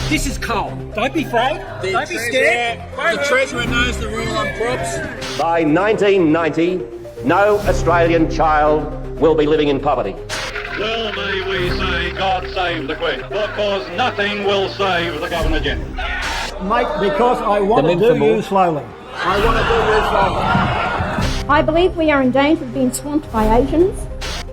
This is coal. Don't be afraid. Don't be scared. The Treasurer knows the rule on props. By 1990, no Australian child will be living in poverty. Well, may we say, God save the Queen, because nothing will save the Governor General. Mate, because I want to do you slowly. I want to do you slowly. I believe we are in danger of being swamped by Asians.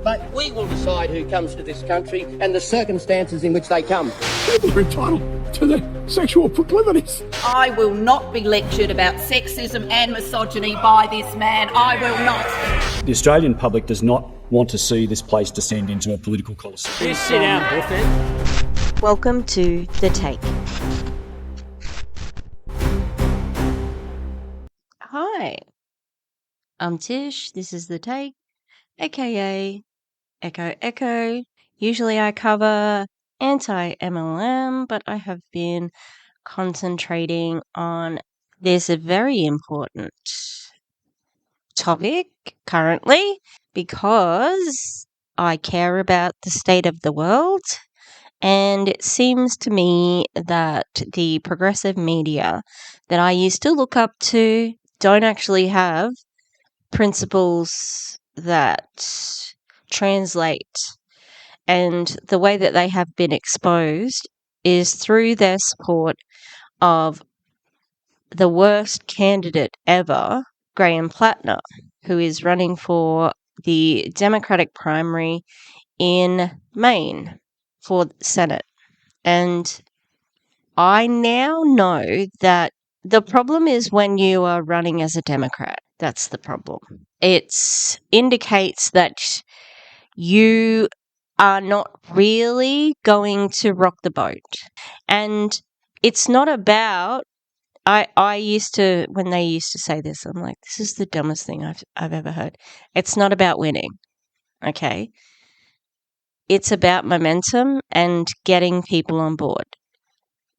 But we will decide who comes to this country and the circumstances in which they come. People are entitled to their sexual proclivities. I will not be lectured about sexism and misogyny by this man. I will not. The Australian public does not want to see this place descend into a political colosseum. Just sit down, Buffett. Welcome to The Take. Hi, I'm Tish. This is The Take, aka Echo Echo. Usually I cover anti-MLM, but I have been concentrating on this very important topic currently because I care about the state of the world, and it seems to me that the progressive media that I used to look up to don't actually have principles that translate, and the way that they have been exposed is through their support of the worst candidate ever, Graham Platner, who is running for the Democratic primary in Maine for Senate. And I now know that the problem is when you are running as a Democrat. That's the problem. It indicates that you are not really going to rock the boat. And it's not about, I used to, when they used to say this, I'm like, this is the dumbest thing I've ever heard. It's not about winning, okay? It's about momentum and getting people on board.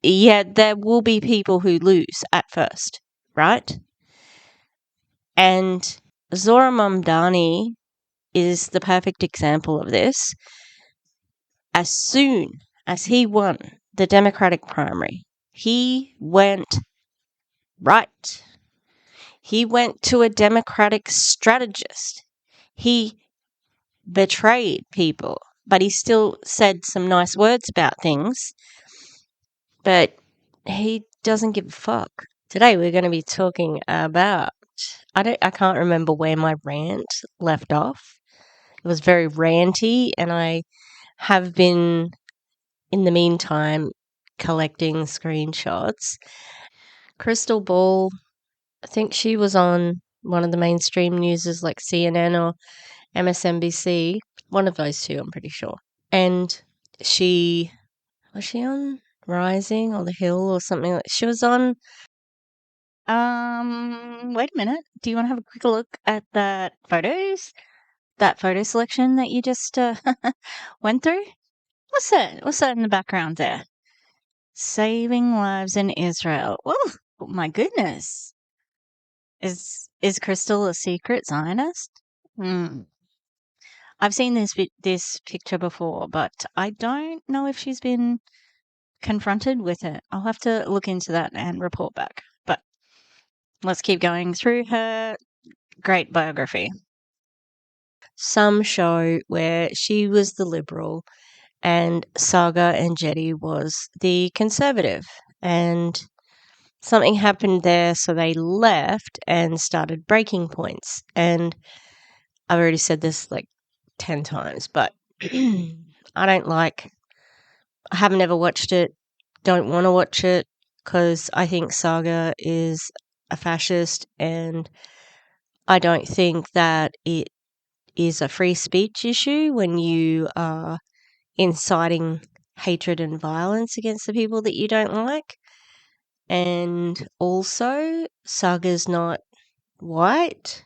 Yeah, there will be people who lose at first, right? And Zora Mamdani is the perfect example of this. As soon as he won the Democratic primary, he went right. He went to a Democratic strategist. He betrayed people, but he still said some nice words about things. But he doesn't give a fuck. Today we're going to be talking about, I can't remember where my rant left off. It was very ranty, and I have been, in the meantime, collecting screenshots. Krystal Ball, I think she was on one of the mainstream newses like CNN or MSNBC, one of those two, I'm pretty sure. And was she on Rising or The Hill or something? She was on, wait a minute. Do you want to have a quick look at that photo selection that you just went through? What's that in the background there? Saving lives in Israel. Oh my goodness. Is Krystal a secret Zionist? I've seen this picture before, but I don't know if she's been confronted with it. I'll have to look into that and report back. But let's keep going through her great biography. Some show where she was the liberal and Saga and Jetty was the conservative, and something happened there, so they left and started breaking points. And I've already said this like 10 times, but I haven't ever watched it, don't want to watch it, because I think Saga is a fascist, and I don't think that it is a free speech issue when you are inciting hatred and violence against the people that you don't like. And also, Saga's not white,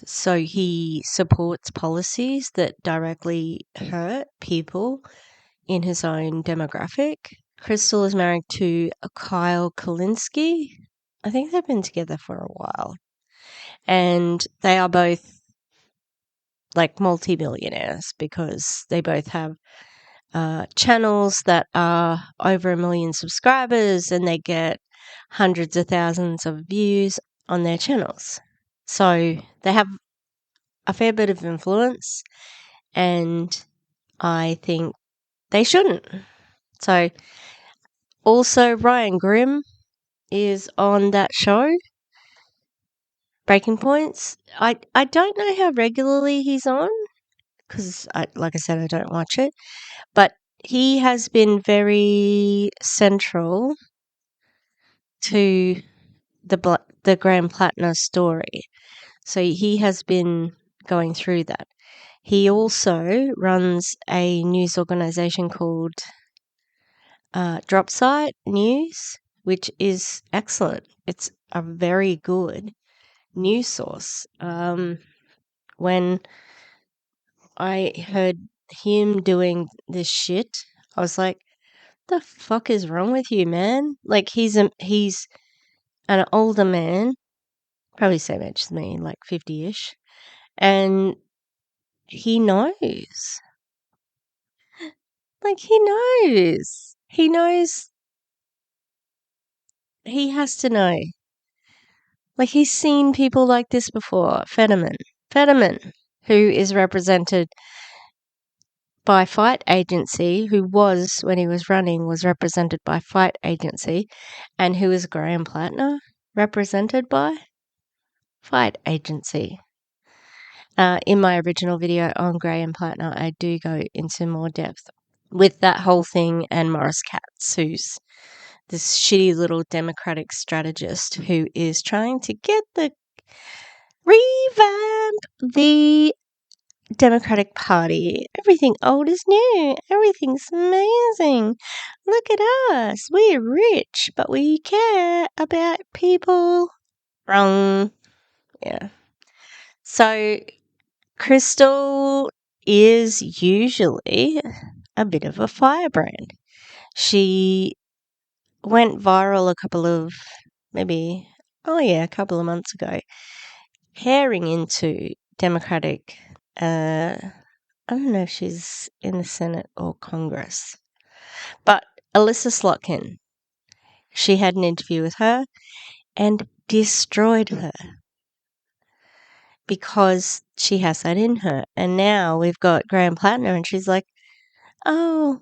so he supports policies that directly hurt people in his own demographic. Krystal is married to Kyle Kulinski. I think they've been together for a while. And they are both like multi-millionaires because they both have channels that are over 1 million subscribers and they get hundreds of thousands of views on their channels. So they have a fair bit of influence, and I think they shouldn't. So also Ryan Grimm is on that show, Breaking Points. I don't know how regularly he's on because, like I said, I don't watch it. But he has been very central to the Graham Platner story. So he has been going through that. He also runs a news organization called Dropsite News, which is excellent. It's a very good news source. When I heard him doing this shit, I was like, the fuck is wrong with you, man? Like, he's an older man, probably same age as me, like 50-ish, and he knows. Like, he knows. He knows. He has to know. Like, he's seen people like this before. Fetterman, who is represented by Fight Agency, who was, when he was running, was represented by Fight Agency, and who is Graham Platner represented by Fight Agency. In my original video on Graham Platner, I do go into more depth with that whole thing, and Morris Katz, who's this shitty little Democratic strategist who is trying to revamp the Democratic Party. Everything old is new. Everything's amazing. Look at us. We're rich, but we care about people. Wrong. Yeah. So, Krystal is usually a bit of a firebrand. She went viral a couple of months ago, pairing into Democratic, I don't know if she's in the Senate or Congress, but Alyssa Slotkin, she had an interview with her and destroyed her because she has that in her. And now we've got Graham Platner and she's like, oh,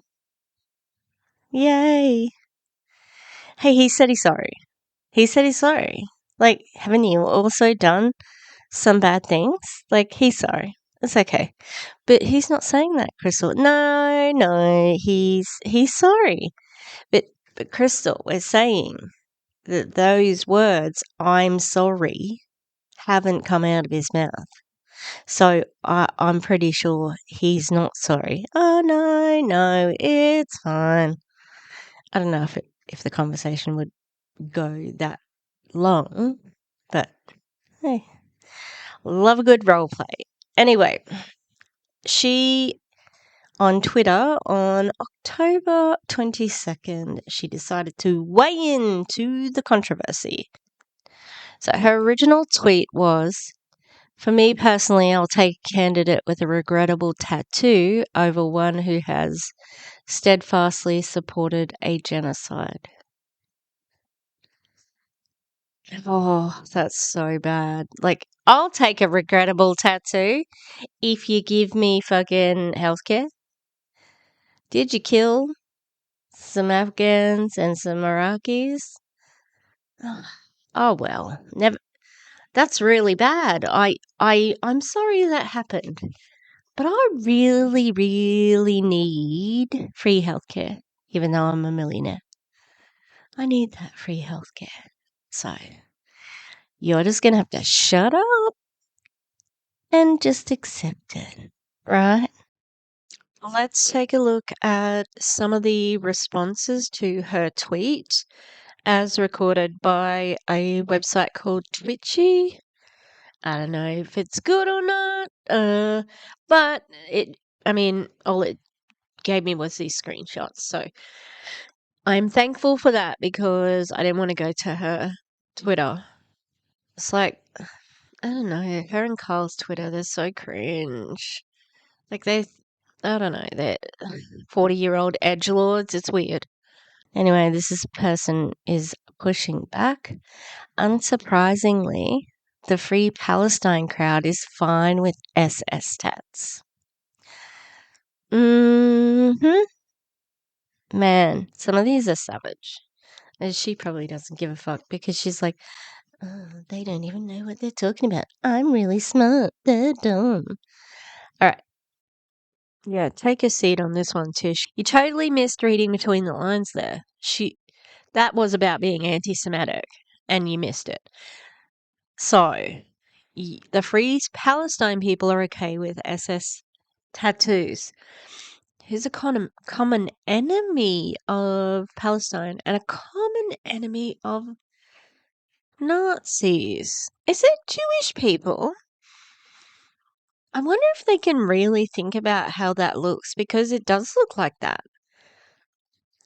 yay. Hey, he said he's sorry. He said he's sorry. Like, haven't you also done some bad things? Like, he's sorry. It's okay. But he's not saying that, Krystal. No, he's sorry. But Krystal, we're saying that those words, I'm sorry, haven't come out of his mouth. So I'm pretty sure he's not sorry. Oh, no, it's fine. I don't know if the conversation would go that long, but hey, love a good role play. Anyway, she, on Twitter on October 22nd, she decided to weigh in to the controversy. So her original tweet was, for me personally, I'll take a candidate with a regrettable tattoo over one who has steadfastly supported a genocide. Oh, that's so bad. Like, I'll take a regrettable tattoo if you give me fucking healthcare. Did you kill some Afghans and some Iraqis? Oh well, never. That's really bad. I'm sorry that happened, but I really, really need free healthcare. Even though I'm a millionaire, I need that free healthcare. So you're just gonna have to shut up and just accept it, right? Let's take a look at some of the responses to her tweet as recorded by a website called Twitchy. I don't know if it's good or not, but all it gave me was these screenshots. So I'm thankful for that because I didn't want to go to her Twitter. It's like, I don't know, her and Carl's Twitter, they're so cringe. Like, I don't know, they're 40-year-old edgelords. It's weird. Anyway, this person is pushing back. Unsurprisingly, the Free Palestine crowd is fine with SS tats. Man, some of these are savage. And she probably doesn't give a fuck because she's like, oh, they don't even know what they're talking about. I'm really smart. They're dumb. All right. Yeah, take a seat on this one, Tish. You totally missed reading between the lines there. That was about being anti-Semitic, and you missed it. So, the Free Palestine people are okay with SS tattoos. Who's a common enemy of Palestine and a common enemy of Nazis? Is it Jewish people? I wonder if they can really think about how that looks, because it does look like that.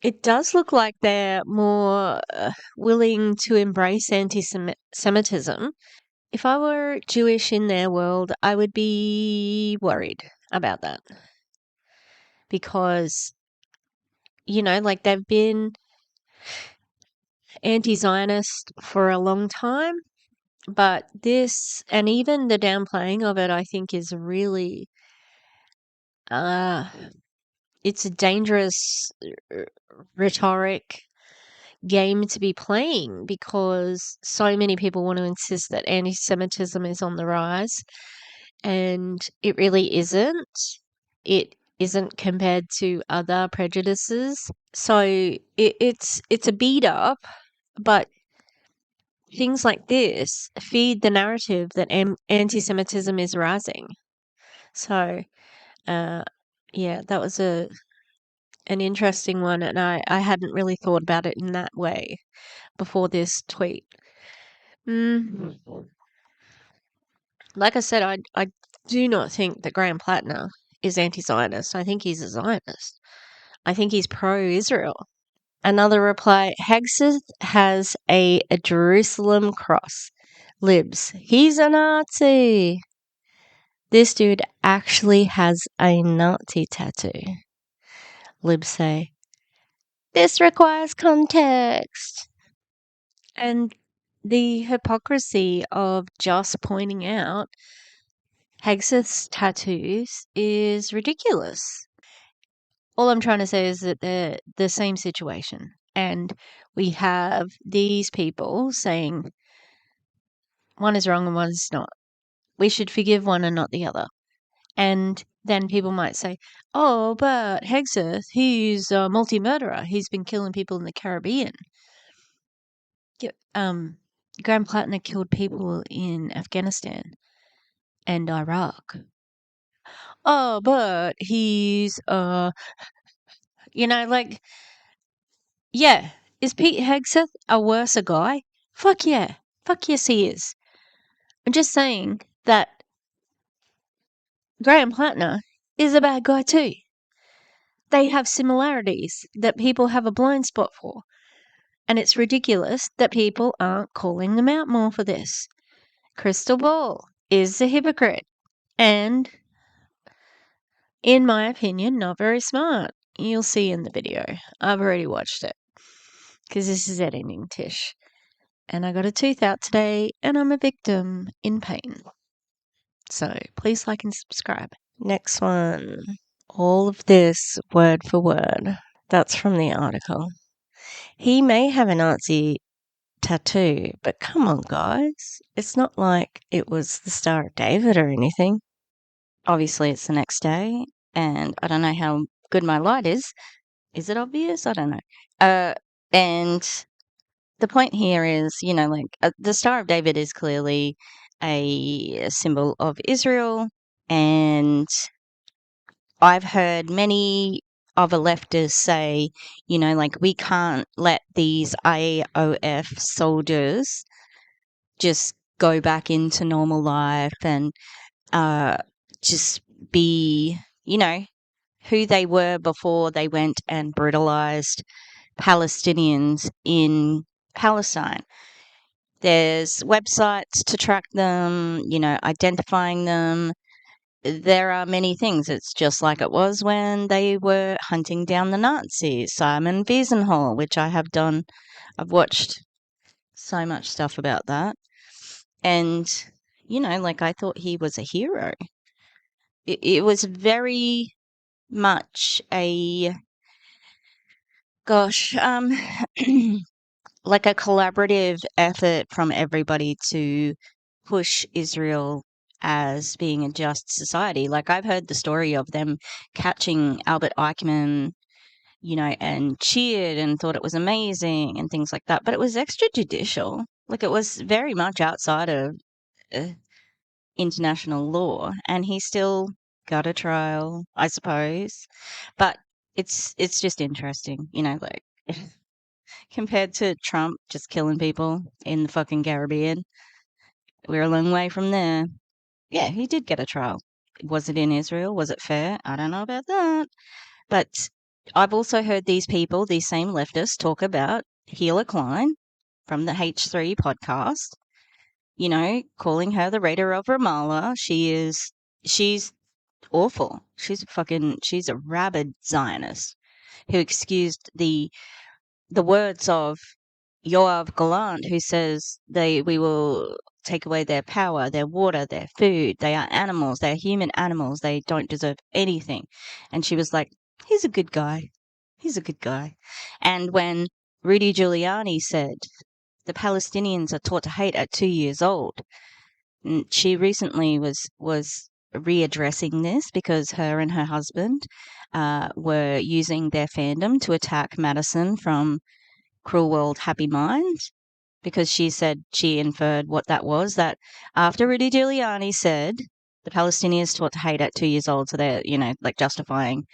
It does look like they're more willing to embrace anti-Semitism. If I were Jewish in their world, I would be worried about that. Because, like they've been anti-Zionist for a long time, but this, and even the downplaying of it, I think is really, it's a dangerous rhetoric game to be playing, because so many people want to insist that anti-Semitism is on the rise, and it really isn't. It isn't compared to other prejudices. So it's a beat up, but things like this feed the narrative that anti-Semitism is rising. So, yeah, that was an interesting one, and I hadn't really thought about it in that way before this tweet. Like I said, I do not think that Graham Platner is anti-Zionist. I think he's a Zionist. I think he's pro-Israel. Another reply, Hegseth has a Jerusalem cross. Libs, he's a Nazi. This dude actually has a Nazi tattoo. Libs say, this requires context. And the hypocrisy of just pointing out Hegseth's tattoos is ridiculous. All I'm trying to say is that they're the same situation. And we have these people saying one is wrong and one is not. We should forgive one and not the other. And then people might say, oh, but Hegseth, he's a multi-murderer. He's been killing people in the Caribbean. Graham Platner killed people in Afghanistan and Iraq. Oh, but he's, yeah. Is Pete Hegseth a worse guy? Fuck yeah. Fuck yes, he is. I'm just saying that Graham Platner is a bad guy too. They have similarities that people have a blind spot for. And it's ridiculous that people aren't calling them out more for this. Krystal Ball is a hypocrite. And, in my opinion, not very smart. You'll see in the video. I've already watched it. Because this is editing, Tish. And I got a tooth out today, and I'm a victim in pain. So please like and subscribe. Next one. All of this word for word. That's from the article. He may have a Nazi tattoo, but come on, guys. It's not like it was the Star of David or anything. Obviously, it's the next day, and I don't know how good my light is. Is it obvious? I don't know. And the point here is, the Star of David is clearly a symbol of Israel, and I've heard many of a leftist say, we can't let these IOF soldiers just go back into normal life and just be, who they were before they went and brutalized Palestinians in Palestine. There's websites to track them, identifying them. there are many things. It's just like it was when they were hunting down the Nazis. Simon Wiesenthal, which I have done. I've watched so much stuff about that. And, like I thought he was a hero. It was very much like a collaborative effort from everybody to push Israel as being a just society. Like, I've heard the story of them catching Albert Eichmann, and cheered and thought it was amazing and things like that. But it was extrajudicial. Like, it was very much outside of uh, international law, and he still got a trial, I suppose. But it's just interesting, like compared to Trump just killing people in the fucking Caribbean. We're a long way from there. Yeah, he did get a trial. Was it in Israel? Was it fair? I don't know about that. But I've also heard these people, these same leftists, talk about Gila Klein from the H3 podcast, calling her the raider of Ramallah. She's awful. She's a rabid Zionist who excused the words of Yoav Gallant, who says we will take away their power, their water, their food. They are animals. They are human animals. They don't deserve anything. And she was like, he's a good guy. He's a good guy. And when Rudy Giuliani said the Palestinians are taught to hate at 2 years old, she recently was readdressing this because her and her husband were using their fandom to attack Madison from Cruel World, Happy Mind, because she said she inferred what that was, that after Rudy Giuliani said the Palestinians taught to hate at 2 years old, so they're, like justifying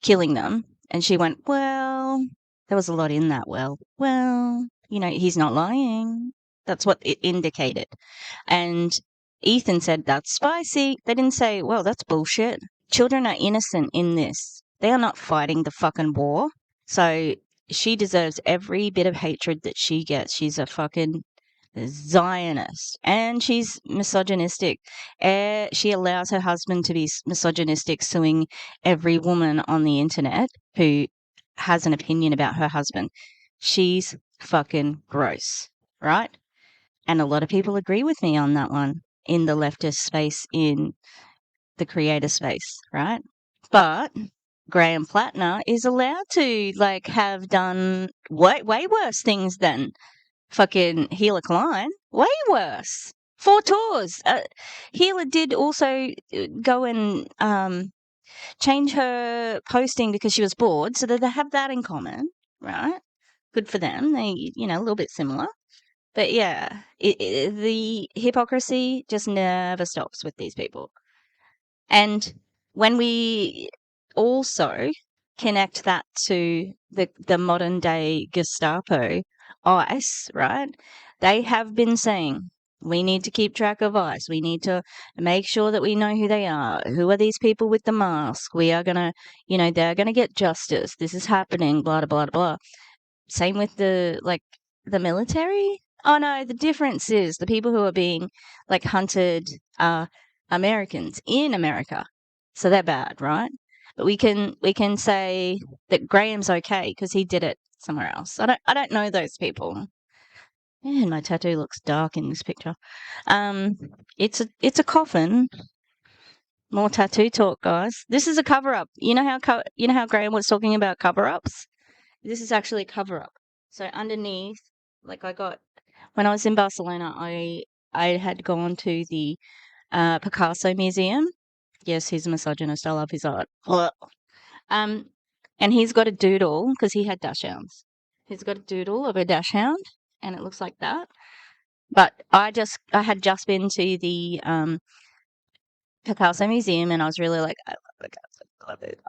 killing them. And she went, well, there was a lot in that. Well, he's not lying. That's what it indicated. And Ethan said, that's spicy. They didn't say, well, that's bullshit. Children are innocent in this. They are not fighting the fucking war. So she deserves every bit of hatred that she gets. She's a fucking Zionist, and she's misogynistic. She allows her husband to be misogynistic, suing every woman on the internet who has an opinion about her husband. She's fucking gross, right? And a lot of people agree with me on that one in the leftist space, in the creator space, right? But Graham Platner is allowed to have done way worse things than fucking Gila Klein. Way worse. 4 tours. Gila did also go and change her posting because she was bored, so that they have that in common, right? Good for them. They, a little bit similar. But yeah, the hypocrisy just never stops with these people. And when we also connect that to the modern day Gestapo, ICE, right? They have been saying, we need to keep track of ICE. We need to make sure that we know who they are. Who are these people with the mask? We are going to, they're going to get justice. This is happening, blah, blah, blah, blah. Same with the military. Oh no, the difference is the people who are being hunted are Americans in America. So they're bad, right? But we can say that Graham's okay because he did it somewhere else. I don't know those people. Man, my tattoo looks dark in this picture. It's a coffin. More tattoo talk, guys. This is a cover up. You know how Graham was talking about cover ups? This is actually a cover up. So underneath, when I was in Barcelona, I had gone to the Picasso Museum. Yes, he's a misogynist. I love his art. And he's got a doodle because he had dachshunds. He's got a doodle of a dachshund, and it looks like that. But I had just been to the Picasso Museum, and I was really like, I love Picasso, I love it.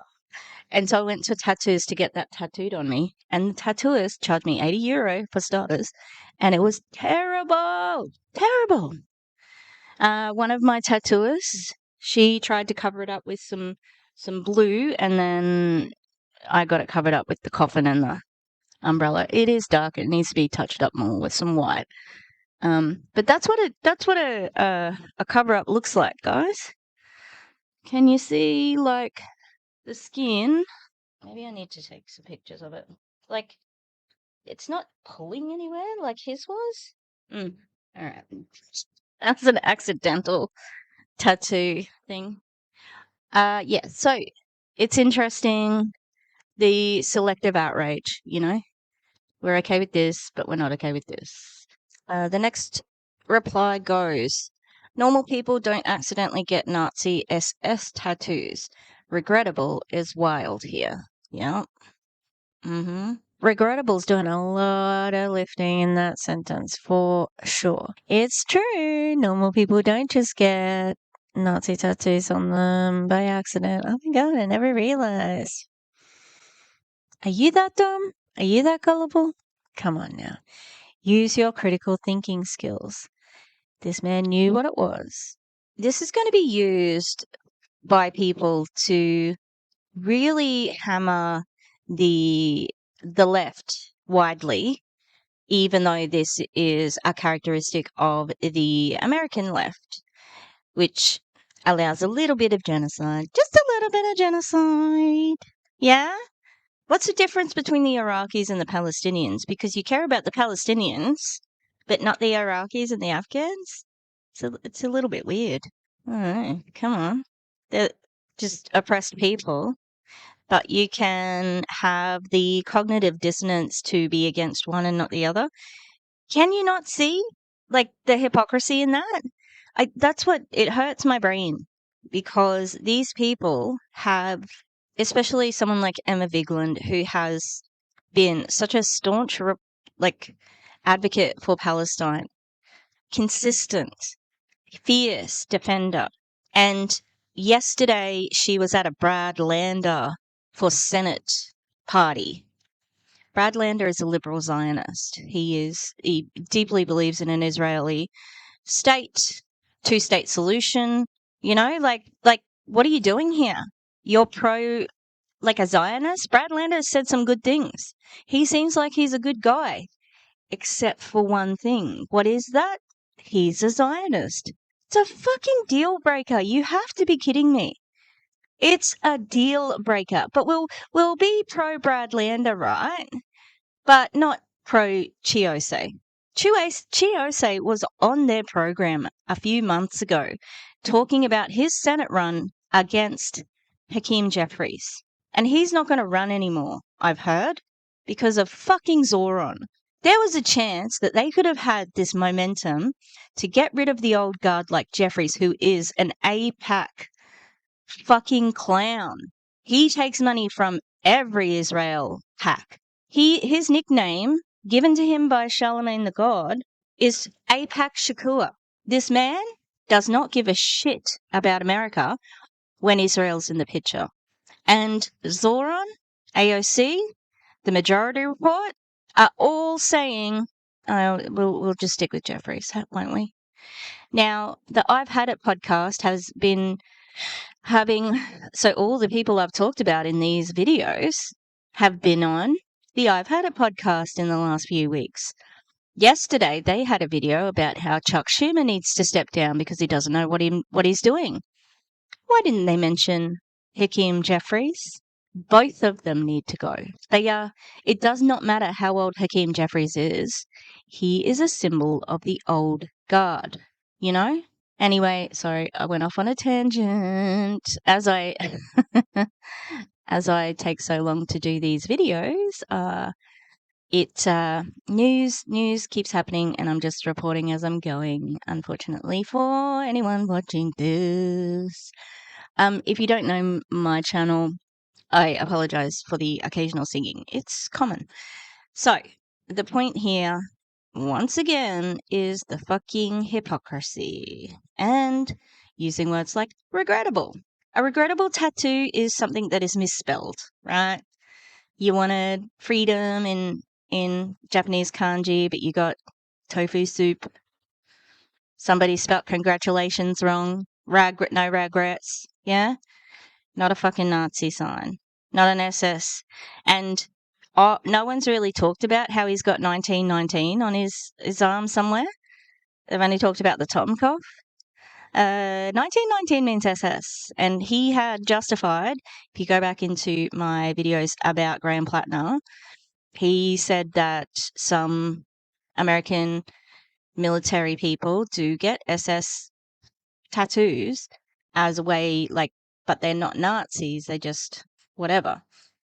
And so I went to tattoos to get that tattooed on me, and the tattooist charged me €80 for starters, and it was terrible, terrible. One of my tattooists, she tried to cover it up with some blue, and then I got it covered up with the coffin and the umbrella. It is dark; it needs to be touched up more with some white. But that's what a cover up looks like, guys. Can you see, like, the skin? Maybe I need to take some pictures of it. Like, it's not pulling anywhere like his was. All right. That's an accidental tattoo thing. Yeah, so it's interesting, the selective outrage, you know? We're okay with this, but we're not okay with this. The next reply goes, normal people don't accidentally get Nazi SS tattoos. Regrettable is wild here. Yeah. Regrettable's doing a lot of lifting in that sentence, for sure. It's true. Normal people don't just get Nazi tattoos on them by accident. Oh my god, I never realized. Are you that dumb? Are you that gullible? Come on now. Use your critical thinking skills. This man knew what it was. This is going to be used by people to really hammer the left widely, even though this is a characteristic of the American left, which allows a little bit of genocide. Just a little bit of genocide. Yeah? What's the difference between the Iraqis and the Palestinians? Because you care about the Palestinians, but not the Iraqis and the Afghans? It's a little bit weird. All right, come on. They're just oppressed people. But you can have the cognitive dissonance to be against one and not the other. Can you not see, like, the hypocrisy in that? That's what, it hurts my brain, because these people have, especially someone like Emma Vigeland, who has been such a staunch, advocate for Palestine, consistent, fierce defender. And yesterday she was at a Brad Lander for Senate party. Brad Lander is a liberal Zionist. He deeply believes in an Israeli state, two-state solution. You know, like, what are you doing here? You're pro, like, a Zionist? Brad Lander has said some good things. He seems like he's a good guy, except for one thing. What is that? He's a Zionist. It's a fucking deal breaker. You have to be kidding me. It's a deal breaker. But we'll be pro Brad Lander, right? But not pro Chiose. Chiose was on their program a few months ago talking about his Senate run against Hakeem Jeffries. And he's not going to run anymore, I've heard, because of fucking Zoran. There was a chance that they could have had this momentum to get rid of the old guard like Jeffries, who is an APAC fucking clown. He takes money from every Israel pack. His nickname, given to him by Charlemagne the God, is APAC Shakur. This man does not give a shit about America when Israel's in the picture. And Zoran, AOC, the Majority Report, are all saying, we'll just stick with Jeffries, won't we? Now, the I've Had It podcast has been so all the people I've talked about in these videos have been on the I've Had It podcast in the last few weeks. Yesterday, they had a video about how Chuck Schumer needs to step down because he doesn't know what he's doing. Why didn't they mention Hakeem Jeffries? Both of them need to go. It does not matter how old Hakeem Jeffries is. He is a symbol of the old guard, you know? Anyway, sorry, I went off on a tangent. As I take so long to do these videos, news keeps happening, and I'm just reporting as I'm going, unfortunately for anyone watching this. If you don't know my channel, I apologize for the occasional singing. It's common. So, the point here, once again, is the fucking hypocrisy and using words like regrettable. A regrettable tattoo is something that is misspelled, right? You wanted freedom in Japanese kanji, but you got tofu soup. Somebody spelt congratulations wrong. No regrets. Yeah? Not a fucking Nazi sign. Not an SS. And no one's really talked about how he's got 1919 on his arm somewhere. They've only talked about the Totenkopf. 1919 means SS, and he had justified, if you go back into my videos about Graham Platner, he said that some American military people do get SS tattoos as a way, like, but they're not Nazis, they're just whatever.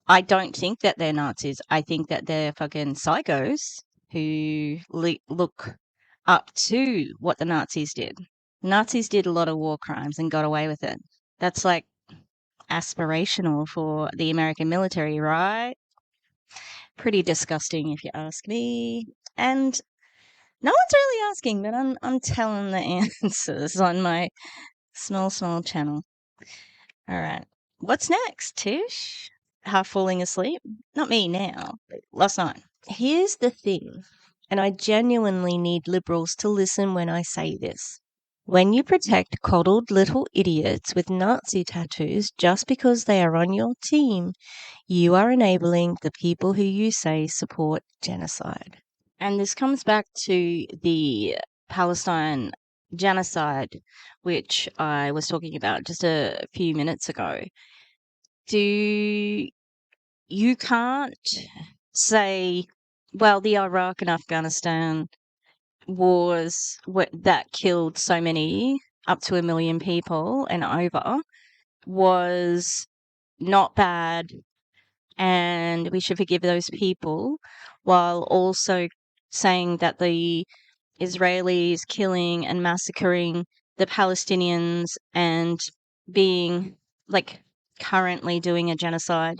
I don't think that they're Nazis. I think that they're fucking psychos who look up to what the Nazis did. Nazis did a lot of war crimes and got away with it. That's like aspirational for the American military, right? Pretty disgusting if you ask me. And no one's really asking, but I'm telling the answers on my small channel. All right. What's next, Tish? Half falling asleep? Not me now, but last night. Here's the thing, and I genuinely need liberals to listen when I say this. When you protect coddled little idiots with Nazi tattoos just because they are on your team, you are enabling the people who you say support genocide. And this comes back to the Palestine genocide, which I was talking about just a few minutes ago. You can't say, well, the Iraq and Afghanistan wars that killed so many, up to 1 million people and over, was not bad, and we should forgive those people, while also saying that the Israelis killing and massacring the Palestinians and being, like, currently doing a genocide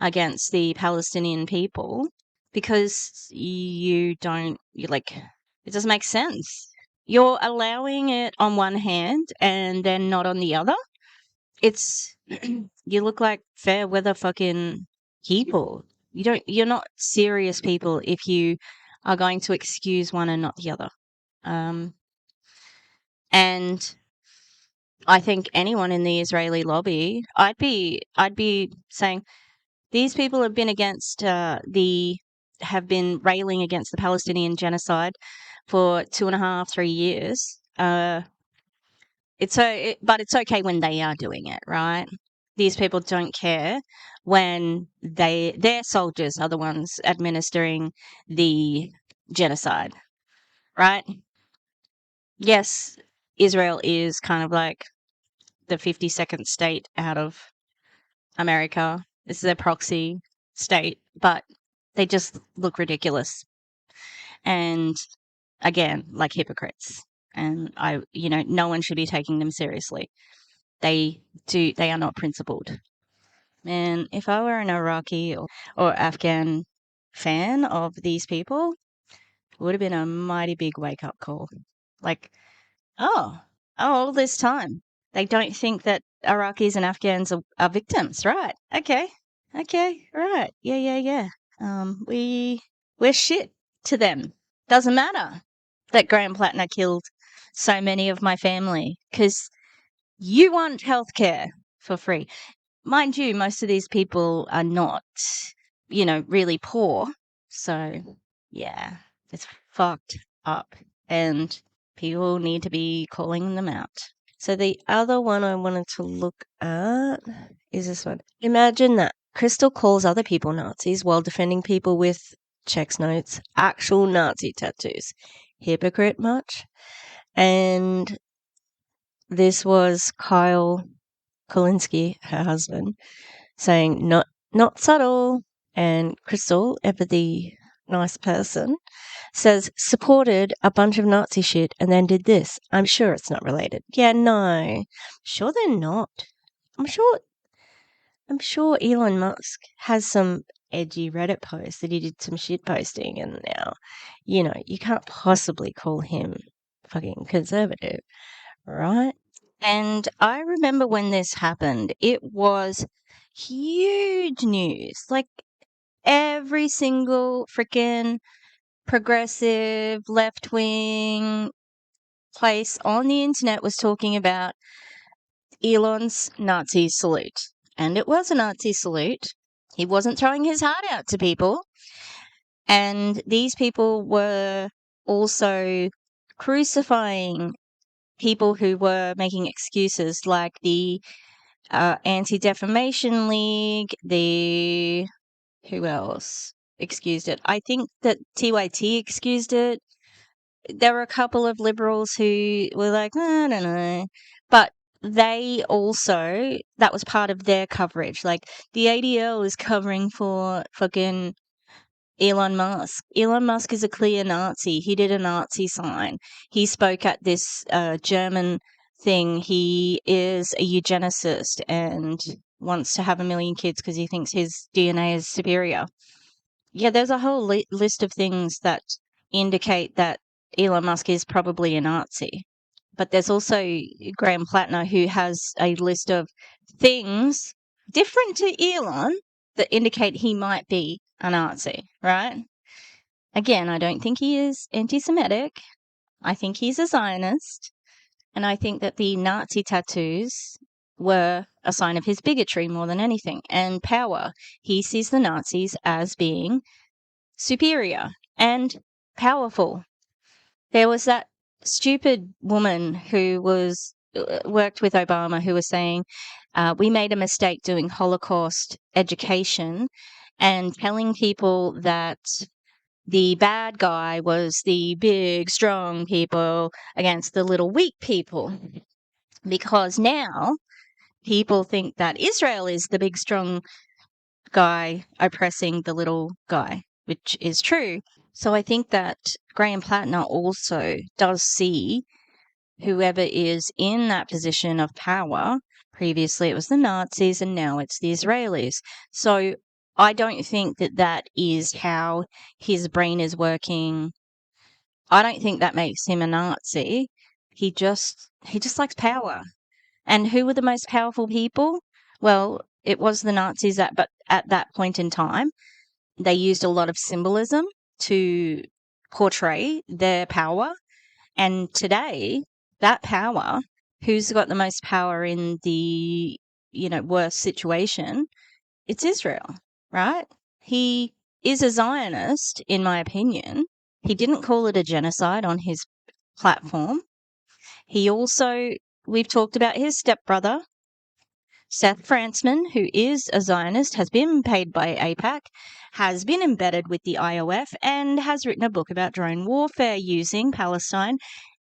against the Palestinian people, because it doesn't make sense. You're allowing it on one hand and then not on the other. It's you look like fair weather fucking people. You're not serious people if you are going to excuse one and not the other. And I think anyone in the Israeli lobby, I'd be saying, these people have been have been railing against the Palestinian genocide for 2.5, 3 years. But it's okay when they are doing it, right? These people don't care when their soldiers are the ones administering the genocide, right? Yes, Israel is kind of like the 52nd state out of America. This is their proxy state, but they just look ridiculous. And again, like hypocrites. And no one should be taking them seriously. They are not principled. And if I were an Iraqi or Afghan fan of these people, it would have been a mighty big wake up call. Like, all this time, they don't think that Iraqis and Afghans are victims, right? Okay, right, yeah. We're shit to them. Doesn't matter that Graham Platner killed so many of my family, because you want healthcare for free. Mind you, most of these people are not, really poor. So, yeah, it's fucked up. And people need to be calling them out. So the other one I wanted to look at is this one. Imagine that Krystal calls other people Nazis while defending people with checks notes, actual Nazi tattoos. Hypocrite much? And this was Kyle Kolinsky, her husband, saying not subtle. And Krystal, ever the nice person, says supported a bunch of Nazi shit and then did this. I'm sure it's not related. Yeah, no. Sure they're not. I'm sure Elon Musk has some edgy Reddit posts that he did some shit posting, and now, you can't possibly call him fucking conservative, right? And I remember when this happened, it was huge news. Like, every single freaking progressive left-wing place on the internet was talking about Elon's Nazi salute. And it was a Nazi salute. He wasn't throwing his heart out to people. And these people were also crucifying people who were making excuses, like the Anti-Defamation League, who else excused it? I think that TYT excused it. There were a couple of liberals who were like, I don't know. But they also, that was part of their coverage. Like, the ADL is covering for fucking Elon Musk. Elon Musk is a clear Nazi. He did a Nazi sign. He spoke at this German thing. He is a eugenicist and wants to have 1 million kids because he thinks his DNA is superior. Yeah, there's a whole list of things that indicate that Elon Musk is probably a Nazi. But there's also Graham Platner, who has a list of things different to Elon that indicate he might be a Nazi, right? Again, I don't think he is anti-Semitic. I think he's a Zionist. And I think that the Nazi tattoos were a sign of his bigotry more than anything, and power. He sees the Nazis as being superior and powerful. There was that stupid woman who was worked with Obama who was saying, we made a mistake doing Holocaust education and telling people that the bad guy was the big, strong people against the little, weak people. Because now people think that Israel is the big, strong guy oppressing the little guy, which is true. So I think that Graham Platner also does see whoever is in that position of power. Previously it was the Nazis and now it's the Israelis. So I don't think that that is how his brain is working. I don't think that makes him a Nazi. He just likes power. And who were the most powerful people? Well, it was the Nazis at that point in time. They used a lot of symbolism to portray their power. And today, that power, who's got the most power in the, worst situation? It's Israel, right? He is a Zionist, in my opinion. He didn't call it a genocide on his platform. He also, we've talked about his stepbrother, Seth Frantzman, who is a Zionist, has been paid by AIPAC, has been embedded with the IOF, and has written a book about drone warfare using Palestine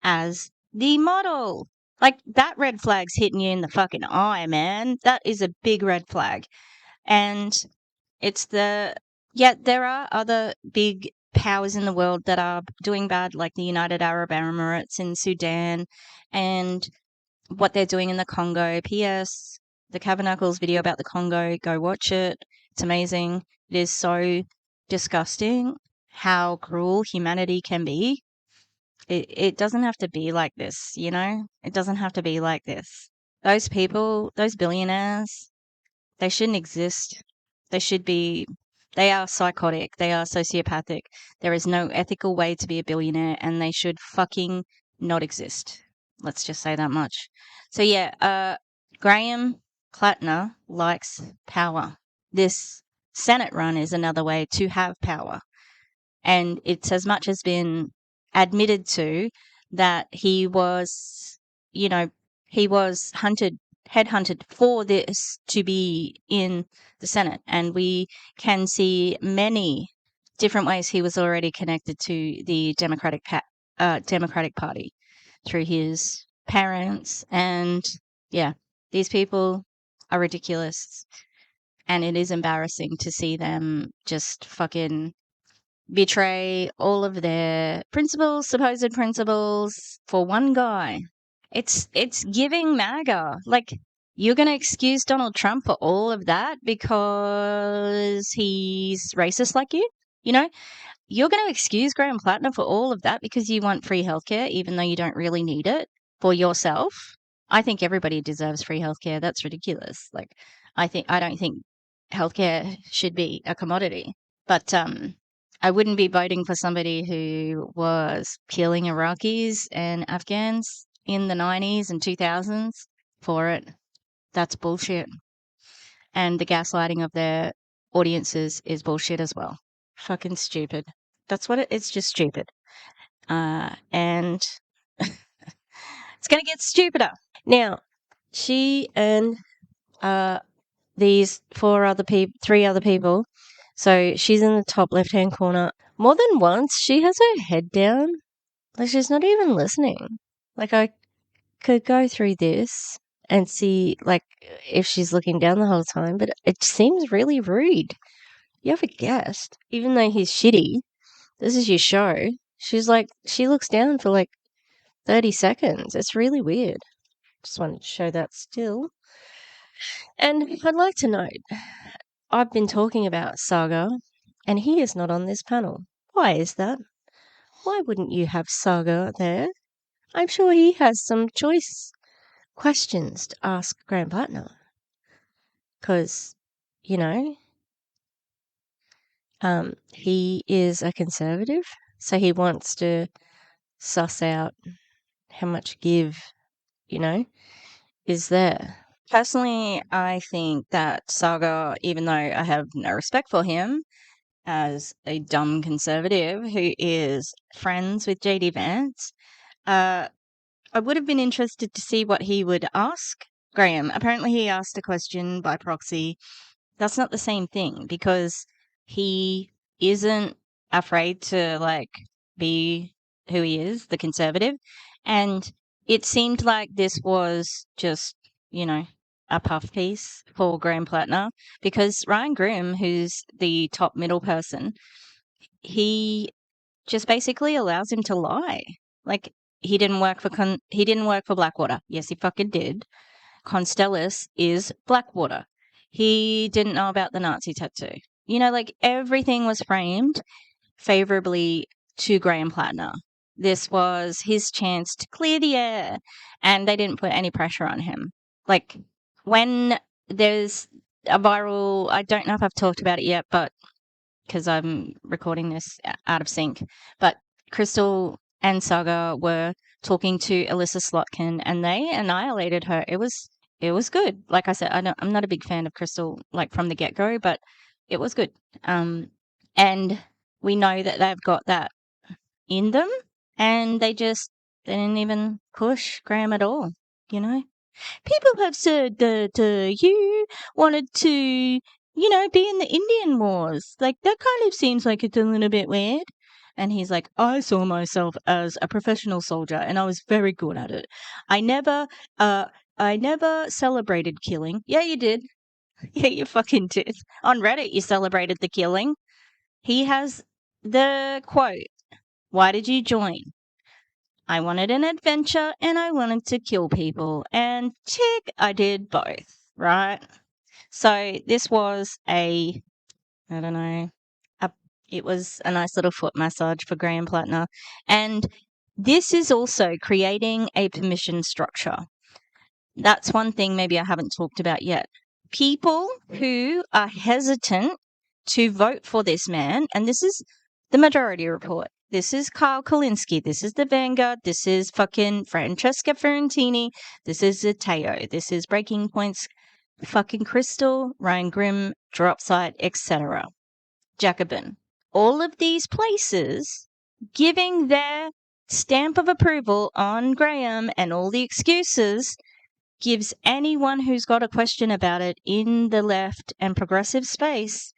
as the model. Like, that red flag's hitting you in the fucking eye, man. That is a big red flag. And it's there are other big powers in the world that are doing bad, like the United Arab Emirates in Sudan and what they're doing in the Congo. P.S. The Cabernacles video about the Congo, go watch it. It's amazing. It is so disgusting how cruel humanity can be. It doesn't have to be like this, It doesn't have to be like this. Those people, those billionaires, they shouldn't exist. They are psychotic. They are sociopathic. There is no ethical way to be a billionaire, and they should fucking not exist. Let's just say that much. So yeah, Graham Platner likes power. This Senate run is another way to have power. And it's as much as been admitted to that he was, headhunted for this to be in the Senate. And we can see many different ways he was already connected to the Democratic Party through his parents. And yeah, these people are ridiculous. And it is embarrassing to see them just fucking betray all of their supposed principles for one guy. It's giving MAGA. Like, you're going to excuse Donald Trump for all of that because he's racist like you? You're going to excuse Graham Platner for all of that because you want free healthcare, even though you don't really need it for yourself? I think everybody deserves free healthcare. That's ridiculous. Like, I don't think healthcare should be a commodity. But I wouldn't be voting for somebody who was killing Iraqis and Afghans in the 90s and 2000s for it. That's bullshit. And the gaslighting of their audiences is bullshit as well. Fucking stupid. That's what it's just stupid. And It's going to get stupider. Now, she and these three other people. So she's in the top left-hand corner. More than once, she has her head down. Like, she's not even listening. Like, I could go through this and see, like, if she's looking down the whole time, but it seems really rude. You have a guest, even though he's shitty, this is your show. She's like, she looks down for like 30 seconds. It's really weird. Just wanted to show that still. And I'd like to note, I've been talking about Saga, and he is not on this panel. Why is that? Why wouldn't you have Saga there? I'm sure he has some choice questions to ask Graham Platner. Because, you know, he is a conservative, so he wants to suss out how much give, is there. Personally, I think that Saga, even though I have no respect for him as a dumb conservative who is friends with JD Vance, I would have been interested to see what he would ask Graham. Apparently he asked a question by proxy. That's not the same thing because he isn't afraid to, like, be who he is, the conservative. And it seemed like this was just, a puff piece for Graham Platner because Ryan Grimm, who's the top middle person, he just basically allows him to lie. Like, he didn't work for Blackwater. Yes, he fucking did. Constellis is Blackwater. He didn't know about the Nazi tattoo. Like, everything was framed favorably to Graham Platner. This was his chance to clear the air, and they didn't put any pressure on him. Like, when there's a viral, I don't know if I've talked about it yet, but because I'm recording this out of sync, but Krystal and Saga were talking to Alyssa Slotkin, and they annihilated her. It was good. Like I said, I'm not a big fan of Krystal, like, from the get-go, but it was good. And we know that they've got that in them, and they didn't even push Graham at all, People have said that you wanted to, be in the Indian Wars. Like, that kind of seems like it's a little bit weird. And he's like, I saw myself as a professional soldier, and I was very good at it. I never celebrated killing. Yeah, you did. Yeah, you fucking did. On Reddit, you celebrated the killing. He has the quote, why did you join? I wanted an adventure and I wanted to kill people. And tick, I did both, right? So this was it was a nice little foot massage for Graham Platner. And this is also creating a permission structure. That's one thing maybe I haven't talked about yet. People who are hesitant to vote for this man, and this is the Majority Report. This is Kyle Kalinske. This is the Vanguard. This is fucking Francesca Ferrantini. This is Zateo. This is Breaking Point's fucking Krystal, Ryan Grimm, Dropsite, etc. Jacobin. All of these places giving their stamp of approval on Graham and all the excuses gives anyone who's got a question about it in the left and progressive space,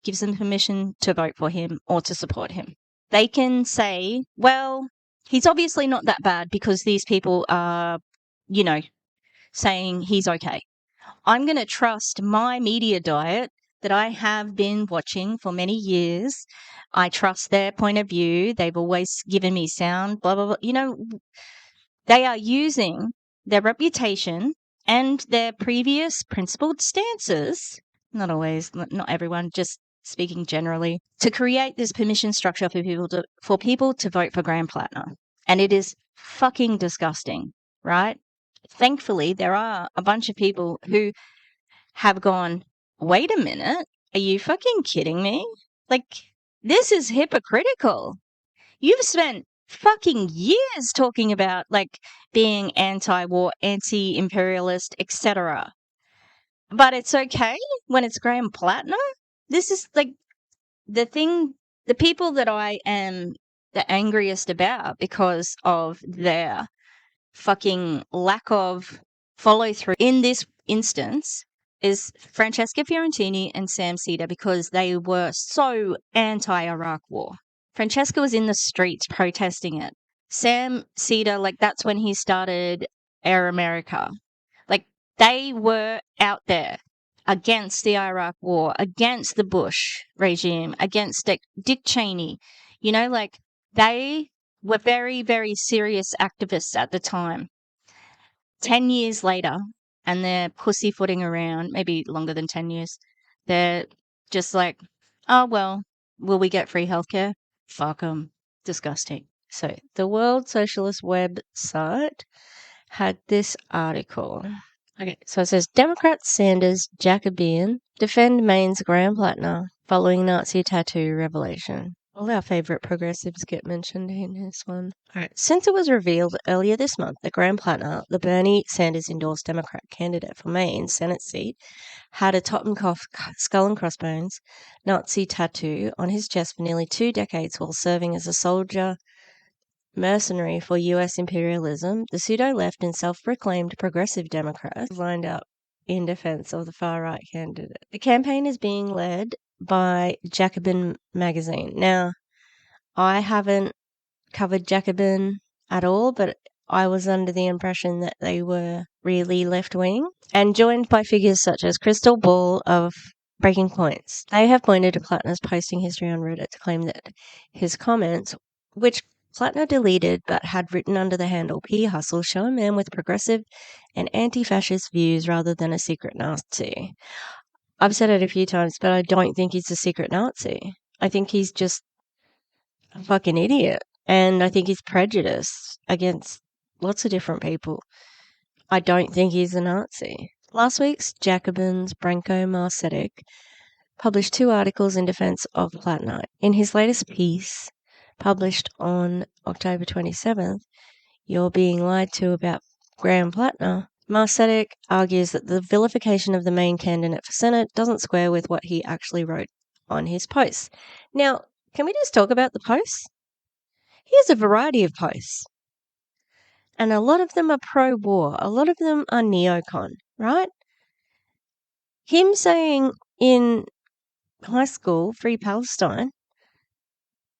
gives them permission to vote for him or to support him. They can say, well, he's obviously not that bad because these people are, saying he's okay. I'm going to trust my media diet that I have been watching for many years. I trust their point of view. They've always given me sound, blah, blah, blah. They are using their reputation and their previous principled stances, not always, not everyone, just speaking generally, to create this permission structure for people to vote for Graham Platner. And it is fucking disgusting, right? Thankfully, there are a bunch of people who have gone, wait a minute, are you fucking kidding me? Like, this is hypocritical. You've spent fucking years talking about, like, being anti-war, anti-imperialist, etc. But it's okay when it's Graham Platner? This is, like, the people that I am the angriest about because of their fucking lack of follow through in this instance is Francesca Fiorentini and Sam Cedar, because they were so anti-Iraq war. Francesca was in the streets protesting it. Sam Cedar, like, that's when he started Air America. Like, they were out there against the Iraq war, against the Bush regime, against Dick Cheney. You know, like, they were very, very serious activists at the time. 10 years later, and they're pussyfooting around, maybe longer than 10 years, they're just like, oh, well, will we get free healthcare? Fuck them. Disgusting. So the World Socialist website had this article. Okay, so it says, Democrat Sanders Jacobean defend Maine's Graham Platner following Nazi tattoo revelation. All our favourite progressives get mentioned in this one. All right. Since it was revealed earlier this month that Graham Platner, the Bernie Sanders-endorsed Democrat candidate for Maine's Senate seat, had a Totenkopf skull and crossbones Nazi tattoo on his chest for nearly 2 decades while serving as a soldier mercenary for U.S. imperialism, the pseudo-left and self-proclaimed progressive Democrats lined up in defense of the far-right candidate. The campaign is being led by Jacobin magazine. Now, I haven't covered Jacobin at all, but I was under the impression that they were really left-wing, and joined by figures such as Krystal Ball of Breaking Points. They have pointed to Platner's posting history on Reddit to claim that his comments, which Platner deleted but had written under the handle P. Hustle, show a man with progressive and anti-fascist views rather than a secret Nazi. I've said it a few times, but I don't think he's a secret Nazi. I think he's just a fucking idiot. And I think he's prejudiced against lots of different people. I don't think he's a Nazi. Last week's Jacobin's Branko Marcetic published 2 articles in defense of Platner. In his latest piece, published on October 27th, You're Being Lied to About Graham Platner, Marcetic argues that the vilification of the main candidate for Senate doesn't square with what he actually wrote on his posts. Now, can we just talk about the posts? He has a variety of posts. And a lot of them are pro-war. A lot of them are neocon, right? Him saying in high school, Free Palestine,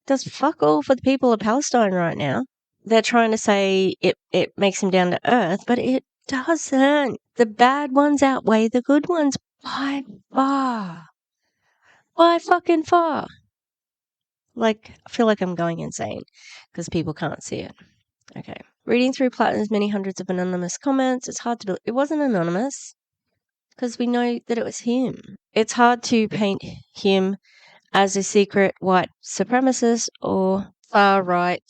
does fuck all for the people of Palestine right now. They're trying to say it makes him down to earth, but it doesn't. The bad ones outweigh the good ones by far. By fucking far. Like, I feel like I'm going insane because people can't see it. Okay. Reading through Platner's many hundreds of anonymous comments, it's hard to believe. It wasn't anonymous because we know that it was him. It's hard to paint him as a secret white supremacist or far-right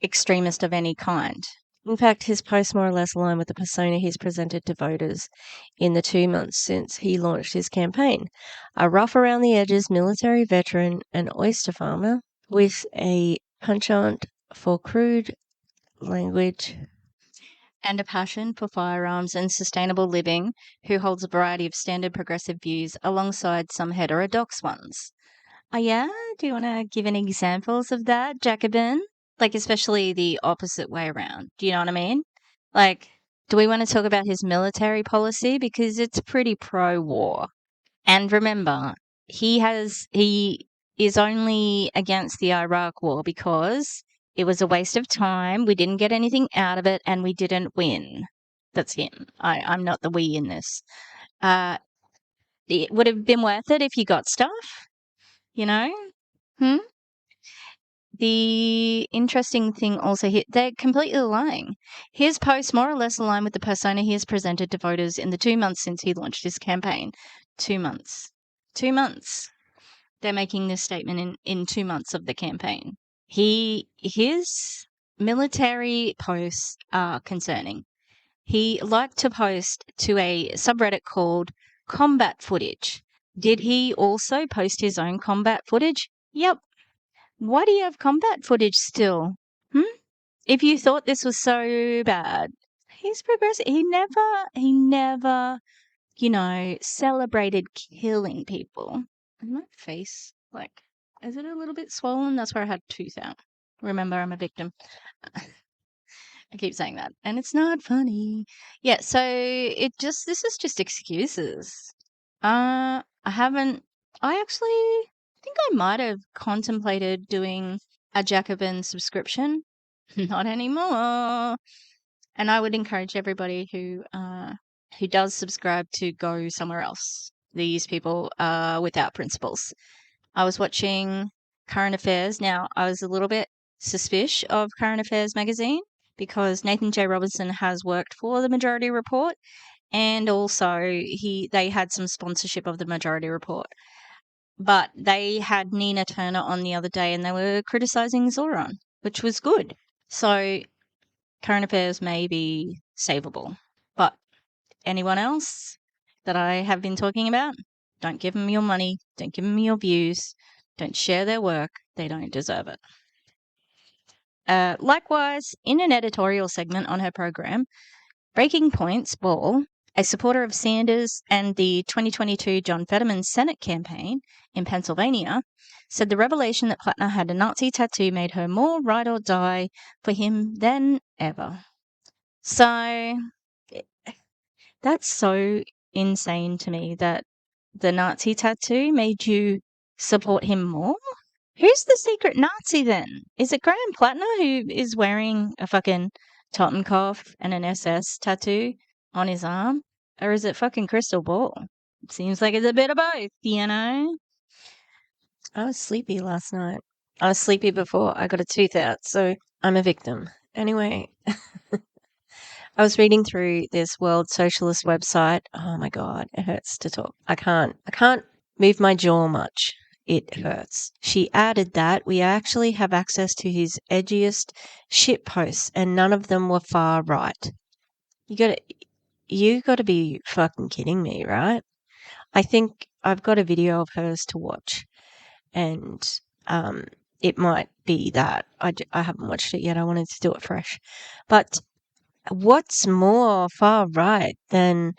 extremist of any kind. In fact, his posts more or less align with the persona he's presented to voters in the 2 months since he launched his campaign. A rough-around-the-edges military veteran and oyster farmer with a penchant for crude language and a passion for firearms and sustainable living, who holds a variety of standard progressive views alongside some heterodox ones. Oh yeah? Do you want to give any examples of that, Jacobin? Like, especially the opposite way around. Do you know what I mean? Like, do we want to talk about his military policy? Because it's pretty pro-war. And remember, he is only against the Iraq war because it was a waste of time, we didn't get anything out of it, and we didn't win. That's him. I'm not the we in this. It would have been worth it if you got stuff. You know? The interesting thing also here, they're completely lying. His posts more or less align with the persona he has presented to voters in the 2 months since he launched his campaign. 2 months. 2 months. They're making this statement in 2 months of the campaign. His military posts are concerning. He liked to post to a subreddit called Combat Footage. Did he also post his own combat footage? Yep. Why do you have combat footage still? If you thought this was so bad. He's progressive. He never, celebrated killing people. And my face, is it a little bit swollen? That's where I had a tooth out. Remember, I'm a victim. I keep saying that, and it's not funny. Yeah, so this is just excuses. I haven't. I actually think I might have contemplated doing a Jacobin subscription. Not anymore. And I would encourage everybody who does subscribe to go somewhere else. These people are without principles. I was watching Current Affairs. Now, I was a little bit suspicious of Current Affairs magazine because Nathan J. Robinson has worked for the Majority Report, and also they had some sponsorship of the Majority Report. But they had Nina Turner on the other day, and they were criticising Zoran, which was good. So Current Affairs may be savable. But anyone else that I have been talking about, don't give them your money, don't give them your views, don't share their work, they don't deserve it. Likewise, in an editorial segment on her program, Breaking Point's Ball, a supporter of Sanders and the 2022 John Fetterman Senate campaign in Pennsylvania, said the revelation that Platner had a Nazi tattoo made her more ride or die for him than ever. So, that's so insane to me that the Nazi tattoo made you support him more? Who's the secret Nazi then? Is it Graham Platner who is wearing a fucking Totenkopf and an SS tattoo on his arm? Or is it fucking Krystal Ball? It seems like it's a bit of both, you know? I was sleepy last night. I was sleepy before I got a tooth out, so I'm a victim. Anyway, I was reading through this World Socialist website. Oh my God, it hurts to talk. I can't move my jaw much. It hurts. She added that we actually have access to his edgiest shit posts, and none of them were far right. You gotta be fucking kidding me, right? I think I've got a video of hers to watch, and it might be that. I haven't watched it yet. I wanted to do it fresh. But what's more far right than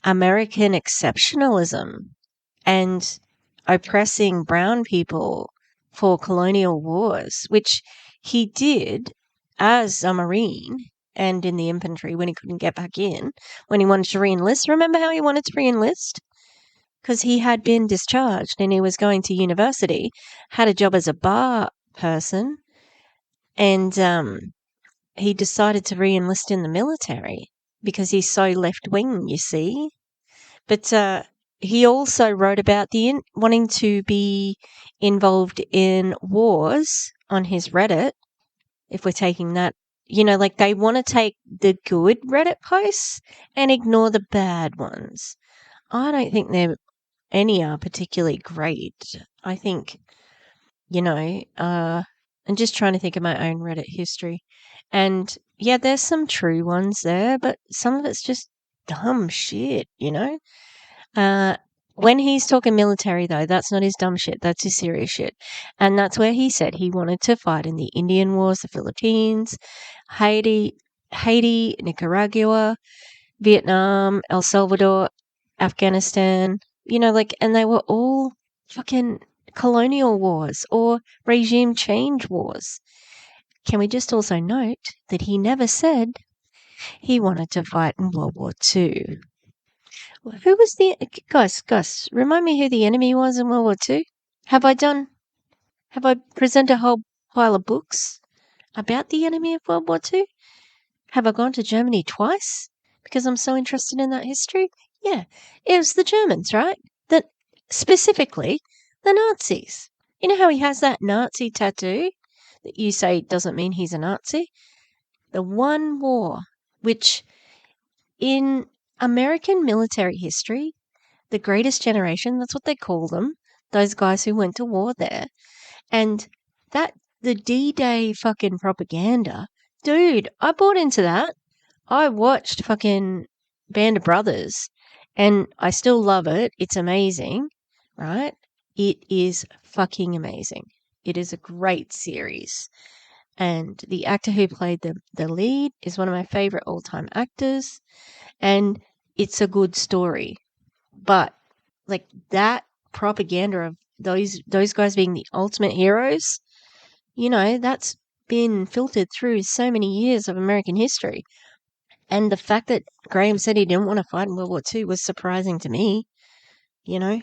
American exceptionalism and oppressing brown people for colonial wars, which he did as a Marine and in the infantry when he couldn't get back in, when he wanted to re-enlist. Remember how he wanted to re-enlist? Because he had been discharged and he was going to university, had a job as a bar person, and he decided to re-enlist in the military because he's so left-wing, you see. But he also wrote about wanting to be involved in wars on his Reddit, if we're taking that. You know, like they want to take the good Reddit posts and ignore the bad ones. I don't think any are particularly great. I think, I'm just trying to think of my own Reddit history. And yeah, there's some true ones there, but some of it's just dumb shit, When he's talking military, though, that's not his dumb shit. That's his serious shit. And that's where he said he wanted to fight in the Indian Wars, the Philippines, Haiti, Nicaragua, Vietnam, El Salvador, Afghanistan, and they were all fucking colonial wars or regime change wars. Can we just also note that he never said he wanted to fight in World War II? Who was Gus, remind me who the enemy was in World War II? Have I presented a whole pile of books about the enemy of World War II? Have I gone to Germany twice because I'm so interested in that history? Yeah, it was the Germans, right? That specifically the Nazis. You know how he has that Nazi tattoo that you say doesn't mean he's a Nazi? The one war which in American military history, the greatest generation, that's what they call them, those guys who went to war there. And the D-Day fucking propaganda, dude, I bought into that. I watched fucking Band of Brothers and I still love it. It's amazing, right? It is fucking amazing. It is a great series. And the actor who played the lead is one of my favorite all-time actors. And it's a good story. But like that propaganda of those guys being the ultimate heroes, that's been filtered through so many years of American history. And the fact that Graham said he didn't want to fight in World War II was surprising to me, you know.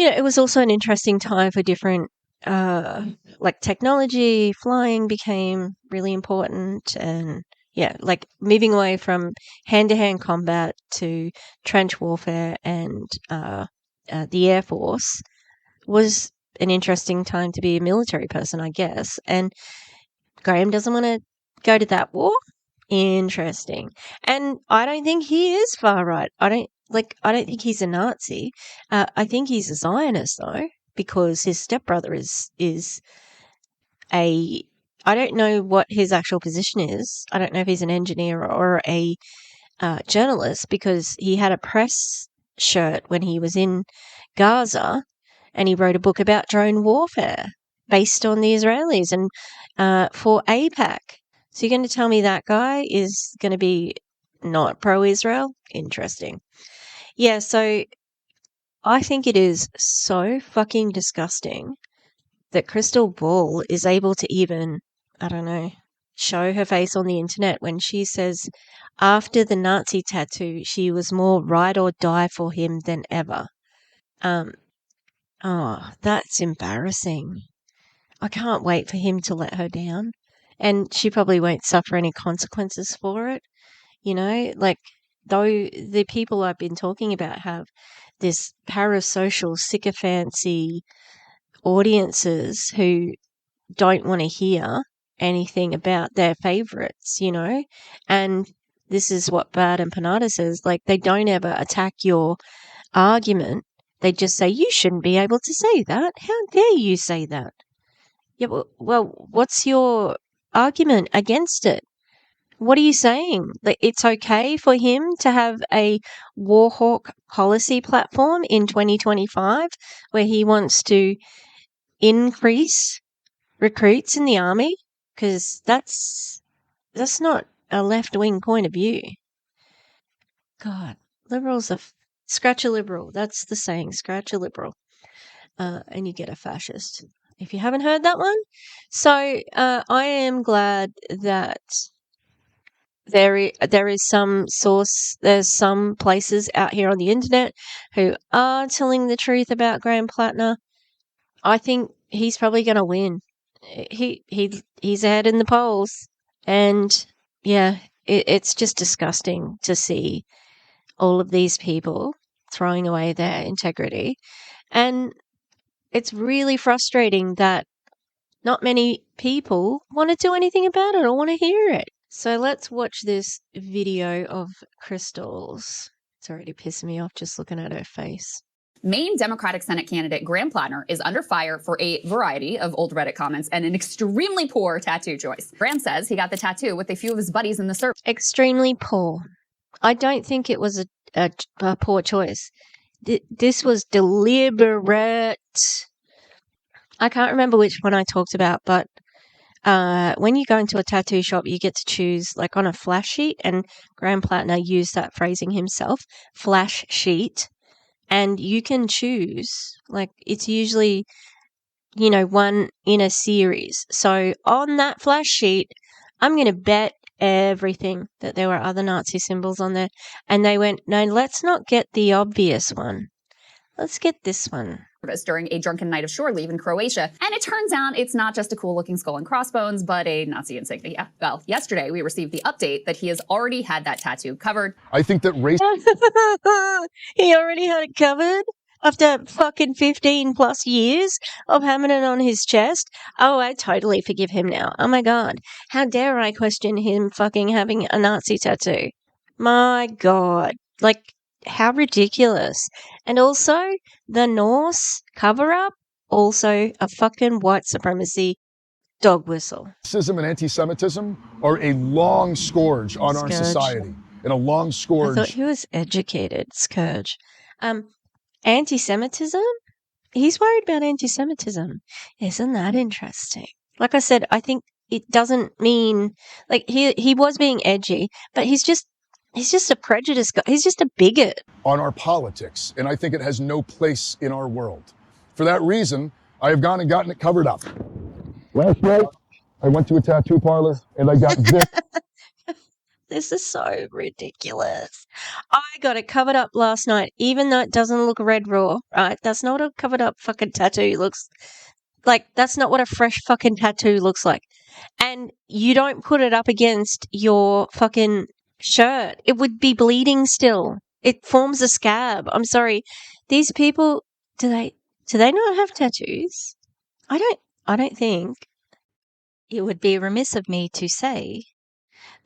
It was also an interesting time for different, like technology, flying became really important, and like moving away from hand-to-hand combat to trench warfare and the Air Force was an interesting time to be a military person, I guess. And Graham doesn't want to go to that war. Interesting. And I don't think he is far right. I don't think he's a Nazi. I think he's a Zionist though, because his stepbrother is I don't know what his actual position is. I don't know if he's an engineer or a journalist, because he had a press shirt when he was in Gaza, and he wrote a book about drone warfare based on the Israelis and for AIPAC. So you're going to tell me that guy is going to be not pro-Israel? Interesting. Yeah, so I think it is so fucking disgusting that Krystal Ball is able to even, I don't know, show her face on the internet when she says after the Nazi tattoo, she was more ride or die for him than ever. That's embarrassing. I can't wait for him to let her down. And she probably won't suffer any consequences for it. Like, though the people I've been talking about have this parasocial sycophancy audiences who don't want to hear anything about their favorites, and this is what Bad and Panada says, like, they don't ever attack your argument. They just say, you shouldn't be able to say that. How dare you say that? Yeah, well, what's your argument against it? What are you saying? Like, it's okay for him to have a war hawk policy platform in 2025 where he wants to increase recruits in the army? Because that's not a left-wing point of view. God, liberals are... Scratch a liberal. That's the saying, scratch a liberal. And you get a fascist. If you haven't heard that one. So I am glad that there is some source, there's some places out here on the internet who are telling the truth about Graham Platner. I think he's probably going to win. He's ahead in the polls. And yeah, it's just disgusting to see all of these people throwing away their integrity. And it's really frustrating that not many people want to do anything about it or want to hear it. So let's watch this video of Krystal's. It's already pissing me off just looking at her face. Maine Democratic Senate candidate Graham Platner is under fire for a variety of old Reddit comments and an extremely poor tattoo choice. Graham says he got the tattoo with a few of his buddies in the service. Extremely poor. I don't think it was a poor choice. This was deliberate. I can't remember which one I talked about, but when you go into a tattoo shop, you get to choose, like, on a flash sheet, and Graham Platner used that phrasing himself, flash sheet, and you can choose, like, it's usually, one in a series. So on that flash sheet, I'm going to bet everything that there were other Nazi symbols on there. And they went, no, let's not get the obvious one. Let's get this one. During a drunken night of shore leave in Croatia. And it turns out it's not just a cool looking skull and crossbones, but a Nazi insignia. Well, yesterday we received the update that he has already had that tattoo covered. I think that race... He already had it covered? After fucking 15 plus years of having it on his chest? Oh, I totally forgive him now. Oh my God. How dare I question him fucking having a Nazi tattoo? My God. Like, how ridiculous. And also, the Norse cover-up, also a fucking white supremacy dog whistle. Racism and anti-Semitism are a long scourge on our society. And a long scourge. I thought he was educated. Scourge. Anti-Semitism? He's worried about anti-Semitism. Isn't that interesting? Like I said, I think it doesn't mean, like, he was being edgy, but he's just a prejudiced guy. He's just a bigot. On our politics, and I think it has no place in our world. For that reason, I have gone and gotten it covered up. Last night, I went to a tattoo parlor and I got this. This is so ridiculous. I got it covered up last night, even though it doesn't look red raw, right? That's not what a covered up fucking tattoo looks like. That's not what a fresh fucking tattoo looks like. And you don't put it up against your fucking shirt. It would be bleeding still. It forms a scab. I'm sorry. These people, do they not have tattoos? I don't think. It would be remiss of me to say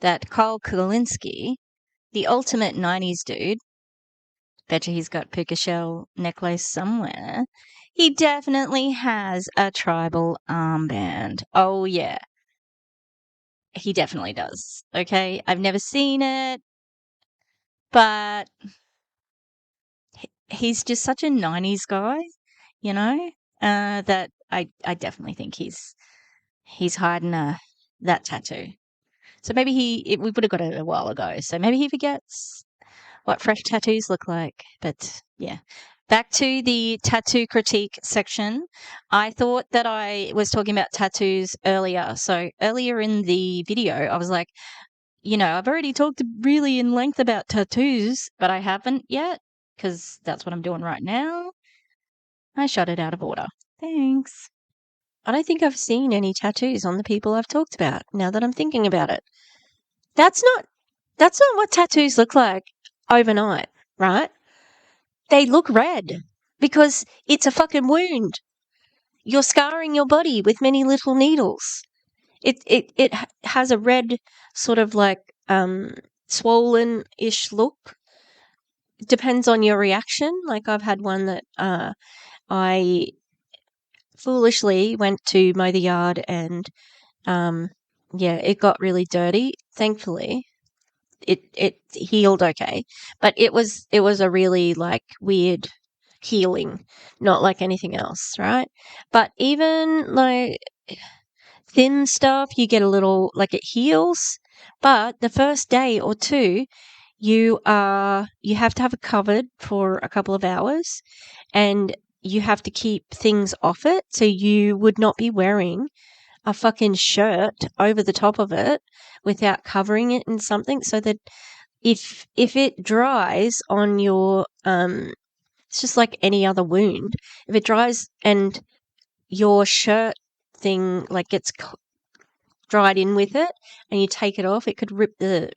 that Carl Kulinski, the ultimate 90s dude, betcha he's got puka shell necklace somewhere, he definitely has a tribal armband. Oh, yeah. He definitely does. Okay? I've never seen it, but he's just such a 90s guy, you know, that I definitely think he's hiding that tattoo. So maybe we would have got it a while ago. So maybe he forgets what fresh tattoos look like. But yeah, back to the tattoo critique section. I thought that I was talking about tattoos earlier. So earlier in the video, I was like, you know, I've already talked really in length about tattoos, but I haven't yet because that's what I'm doing right now. I shut it out of order. Thanks. I don't think I've seen any tattoos on the people I've talked about now that I'm thinking about it. That's not what tattoos look like overnight, right? They look red because it's a fucking wound. You're scarring your body with many little needles. It has a red sort of like swollen-ish look. It depends on your reaction. Like I've had one that I foolishly went to mow the yard and it got really dirty. Thankfully, it healed okay, but it was a really like weird healing, not like anything else, right? But even like thin stuff, you get a little like it heals, but the first day or two, you have to have it covered for a couple of hours, and you have to keep things off it, so you would not be wearing a fucking shirt over the top of it without covering it in something, so that if it dries on your it's just like any other wound. If it dries and your shirt thing like gets dried in with it, and you take it off, it could rip the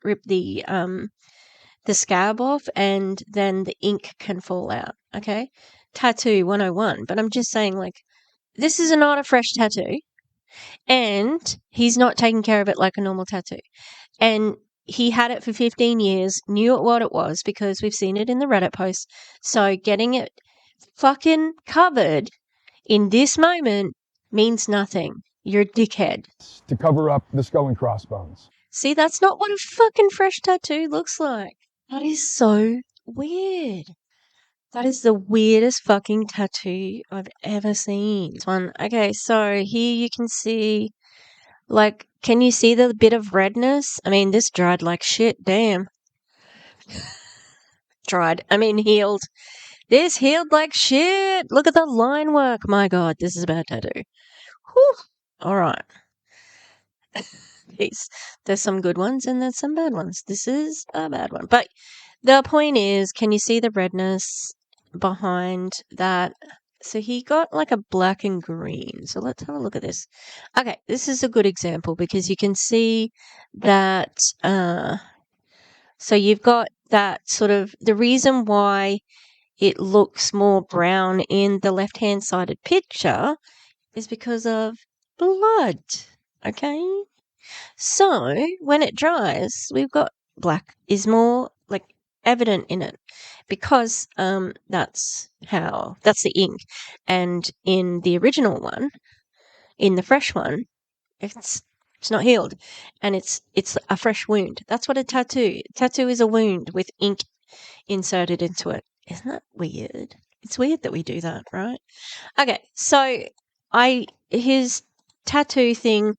scab off, and then the ink can fall out. Okay, tattoo 101. But I'm just saying, like, this is not a fresh tattoo, and he's not taking care of it like a normal tattoo. And he had it for 15 years, knew what it was because we've seen it in the Reddit posts. So getting it fucking covered in this moment means nothing. You're a dickhead. To cover up the skull and crossbones. See, that's not what a fucking fresh tattoo looks like. That is so weird. That is the weirdest fucking tattoo I've ever seen. This one. Okay, so here you can see, like, can you see the bit of redness? I mean, this dried like shit. Damn. Healed. This healed like shit. Look at the line work. My God, this is a bad tattoo. Whew. All right. There's some good ones and there's some bad ones. This is a bad one. But the point is, can you see the redness behind that? So he got like a black and green. So let's have a look at this. Okay, this is a good example because you can see that. So you've got that sort of the reason why it looks more brown in the left-hand sided picture is because of blood. Okay. So when it dries, we've got black is more like evident in it because that's the ink. And in the original one, in the fresh one, it's not healed, and it's a fresh wound. That's what a tattoo is, a wound with ink inserted into it. Isn't that weird? It's weird that we do that, right? Okay, so his tattoo thing,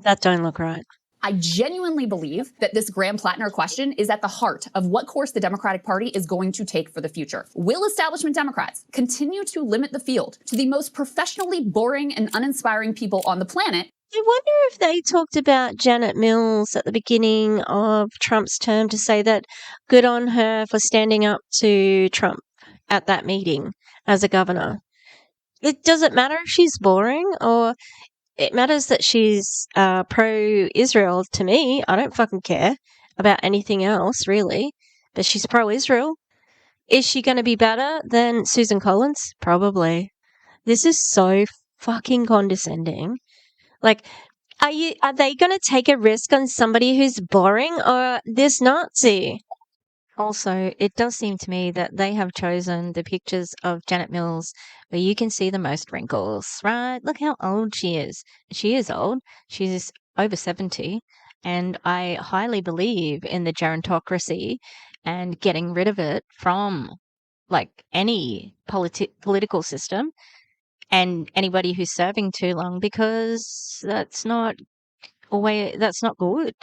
that don't look right. I genuinely believe that this Graham Platner question is at the heart of what course the Democratic Party is going to take for the future. Will establishment Democrats continue to limit the field to the most professionally boring and uninspiring people on the planet? I wonder if they talked about Janet Mills at the beginning of Trump's term to say that good on her for standing up to Trump at that meeting as a governor. It doesn't matter if she's boring, or it matters that she's pro-Israel to me. I don't fucking care about anything else, really. But she's pro-Israel. Is she going to be better than Susan Collins? Probably. This is so fucking condescending. Like, are they going to take a risk on somebody who's boring or this Nazi? Also, it does seem to me that they have chosen the pictures of Janet Mills where you can see the most wrinkles, right? Look how old she is. She is old. She's over 70. And I highly believe in the gerontocracy and getting rid of it from, like, any political system and anybody who's serving too long, because that's not good.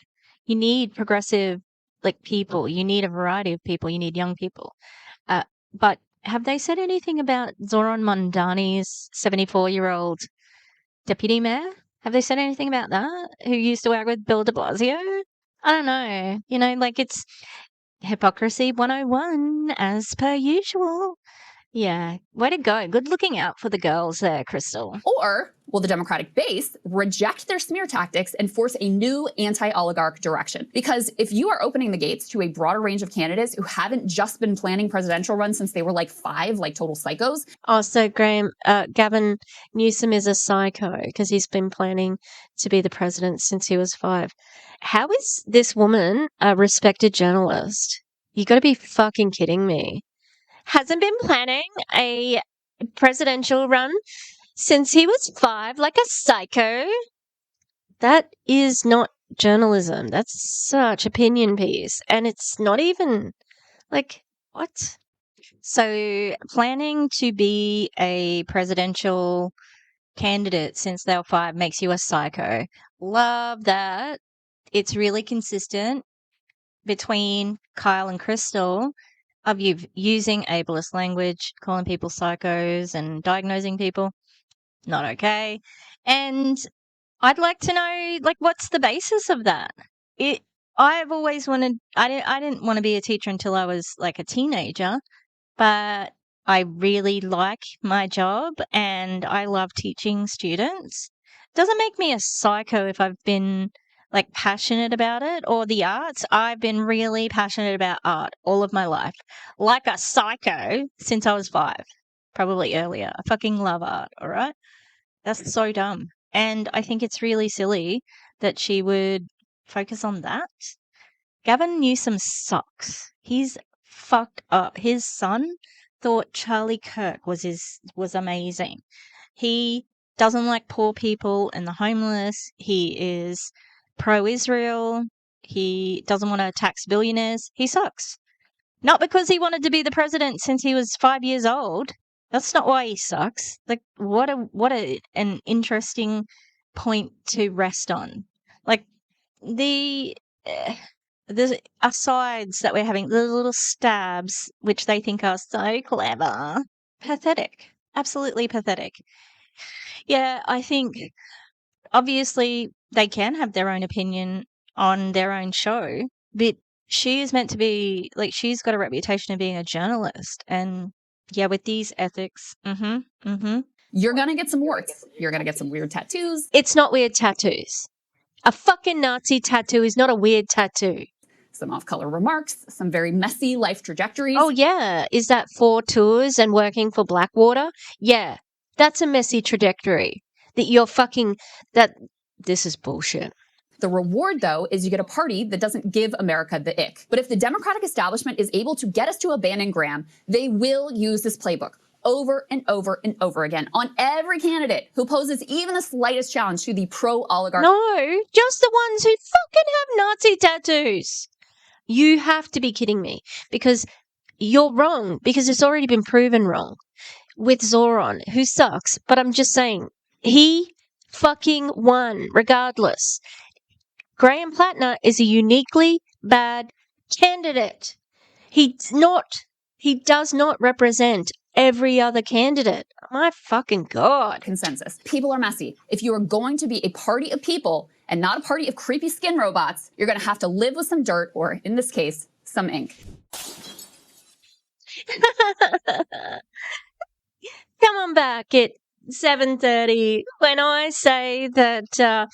You need progressive, like, people. You need a variety of people. You need young people. But have they said anything about Zoran Mondani's 74-year-old deputy mayor? Have they said anything about that? Who used to work with Bill de Blasio? I don't know. You know, like, it's hypocrisy 101 as per usual. Yeah, way to go. Good looking out for the girls there, Krystal. Or will the Democratic base reject their smear tactics and force a new anti-oligarch direction? Because if you are opening the gates to a broader range of candidates who haven't just been planning presidential runs since they were like 5, like total psychos. Oh, so Gavin Newsom is a psycho because he's been planning to be the president since he was 5. How is this woman a respected journalist? You got to be fucking kidding me. Hasn't been planning a presidential run since he was 5, like a psycho. That is not journalism. That's such opinion piece. And it's not even, like, what? So planning to be a presidential candidate since they were 5 makes you a psycho. Love that. It's really consistent between Kyle and Krystal of you using ableist language, calling people psychos and diagnosing people. Not okay. And I'd like to know, like, what's the basis of that? I've always wanted, I didn't want to be a teacher until I was like a teenager, but I really like my job and I love teaching students. Doesn't make me a psycho if I've been, like, passionate about it, or the arts. I've been really passionate about art all of my life, like a psycho since I was 5, probably earlier. I fucking love art, all right? That's so dumb. And I think it's really silly that she would focus on that. Gavin Newsom sucks. He's fucked up. His son thought Charlie Kirk was amazing. He doesn't like poor people and the homeless. He is pro-Israel. He doesn't want to tax billionaires. He sucks. Not because he wanted to be the president since he was 5 years old. That's not why he sucks. Like, what an interesting point to rest on. Like, the asides that we're having, the little stabs, which they think are so clever. Pathetic. Absolutely pathetic. Yeah, I think obviously they can have their own opinion on their own show, but she is meant to be, like, she's got a reputation of being a journalist, and yeah, with these ethics, You're gonna get some warts. You're gonna get some weird tattoos. It's not weird tattoos. A fucking Nazi tattoo is not a weird tattoo. Some off-color remarks, some very messy life trajectories. Oh yeah, is that 4 tours and working for Blackwater? Yeah, that's a messy trajectory. This is bullshit. The reward, though, is you get a party that doesn't give America the ick. But if the Democratic establishment is able to get us to abandon Graham, they will use this playbook over and over and over again on every candidate who poses even the slightest challenge to the pro-oligarch. No, just the ones who fucking have Nazi tattoos. You have to be kidding me, because you're wrong, because it's already been proven wrong with Zoran, who sucks. But I'm just saying, he fucking won regardless. Graham Platner is a uniquely bad candidate. He does not represent every other candidate. My fucking God. Consensus. People are messy. If you are going to be a party of people and not a party of creepy skin robots, you're going to have to live with some dirt, or in this case, some ink. Come on back at 7:30 when I say that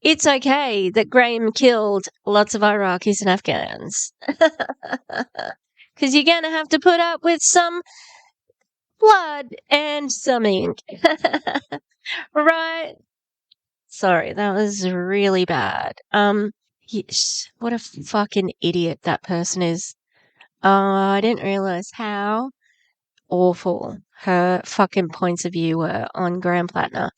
it's okay that Graham killed lots of Iraqis and Afghans. Because you're going to have to put up with some blood and some ink. Right? Sorry, that was really bad. Yes, what a fucking idiot that person is. I didn't realize how awful her fucking points of view were on Graham Platner.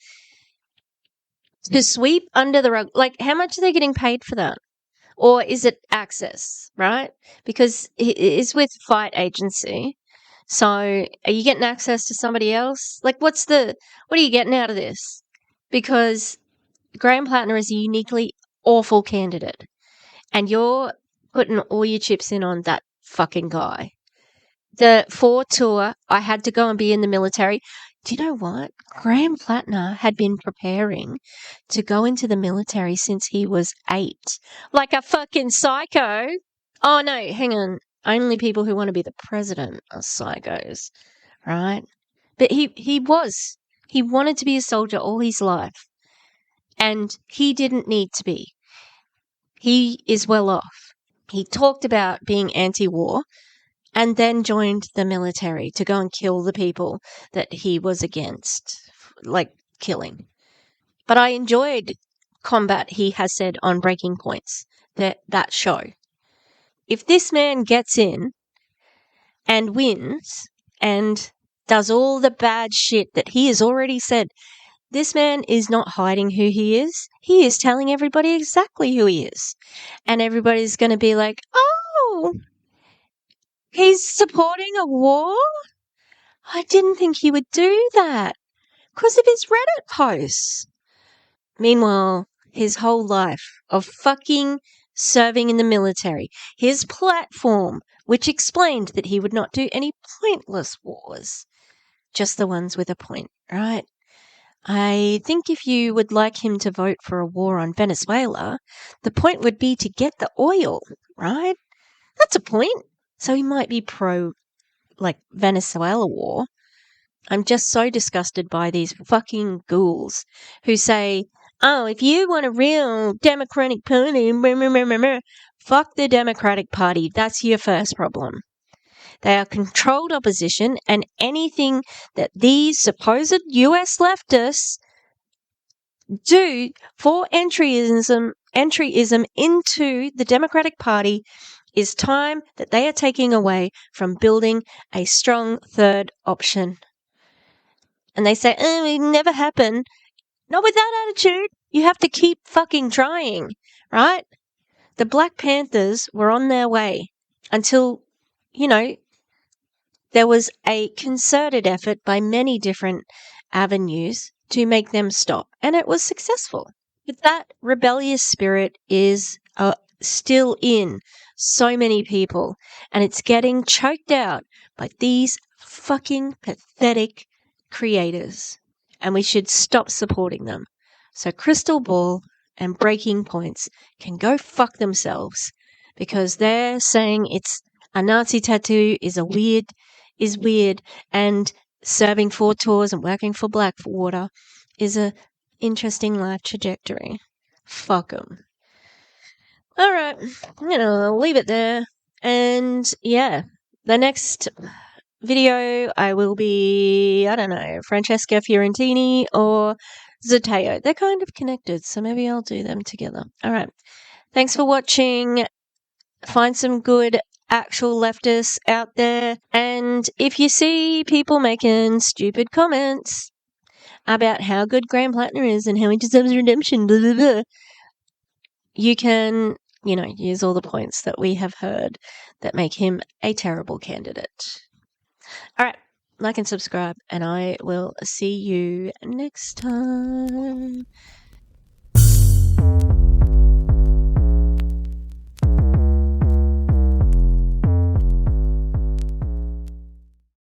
To sweep under the rug, like, how much are they getting paid for that? Or is it access, right? Because it's with Fight Agency. So are you getting access to somebody else? Like, what are you getting out of this? Because Graham Platner is a uniquely awful candidate. And you're putting all your chips in on that fucking guy. The 4 tour, I had to go and be in the military. Do you know what? Graham Platner had been preparing to go into the military since he was 8. Like a fucking psycho. Oh, no, hang on. Only people who want to be the president are psychos, right? But he was. He wanted to be a soldier all his life. And he didn't need to be. He is well off. He talked about being anti-war and then joined the military to go and kill the people that he was against, like killing. But I enjoyed Combat, he has said on Breaking Points, that show. If this man gets in and wins and does all the bad shit that he has already said, this man is not hiding who he is. He is telling everybody exactly who he is. And everybody's going to be like, oh, he's supporting a war? I didn't think he would do that because of his Reddit posts. Meanwhile, his whole life of fucking serving in the military, his platform, which explained that he would not do any pointless wars, just the ones with a point, right? I think if you would like him to vote for a war on Venezuela, the point would be to get the oil, right? That's a point. So he might be pro, like, Venezuela war. I'm just so disgusted by these fucking ghouls who say, oh, if you want a real Democratic Party, fuck the Democratic Party. That's your first problem. They are controlled opposition, and anything that these supposed US leftists do for entryism into the Democratic Party is time that they are taking away from building a strong third option. And they say, oh, it never happened. Not with that attitude. You have to keep fucking trying, right? The Black Panthers were on their way until, there was a concerted effort by many different avenues to make them stop, and it was successful. But that rebellious spirit is still in so many people, and it's getting choked out by these fucking pathetic creators, and we should stop supporting them. So Krystal Ball and Breaking Points can go fuck themselves because they're saying it's a Nazi tattoo is weird, and serving 4 tours and working for Blackwater is a interesting life trajectory. Fuck 'em. All right, I'll leave it there. And yeah, the next video I will be, I don't know, Francesca Fiorentini or Zateo. They're kind of connected, so maybe I'll do them together. All right, thanks for watching. Find some good actual leftists out there. And if you see people making stupid comments about how good Graham Platner is and how he deserves redemption, blah, blah, blah, you can, use all the points that we have heard that make him a terrible candidate. All right, like and subscribe, and I will see you next time.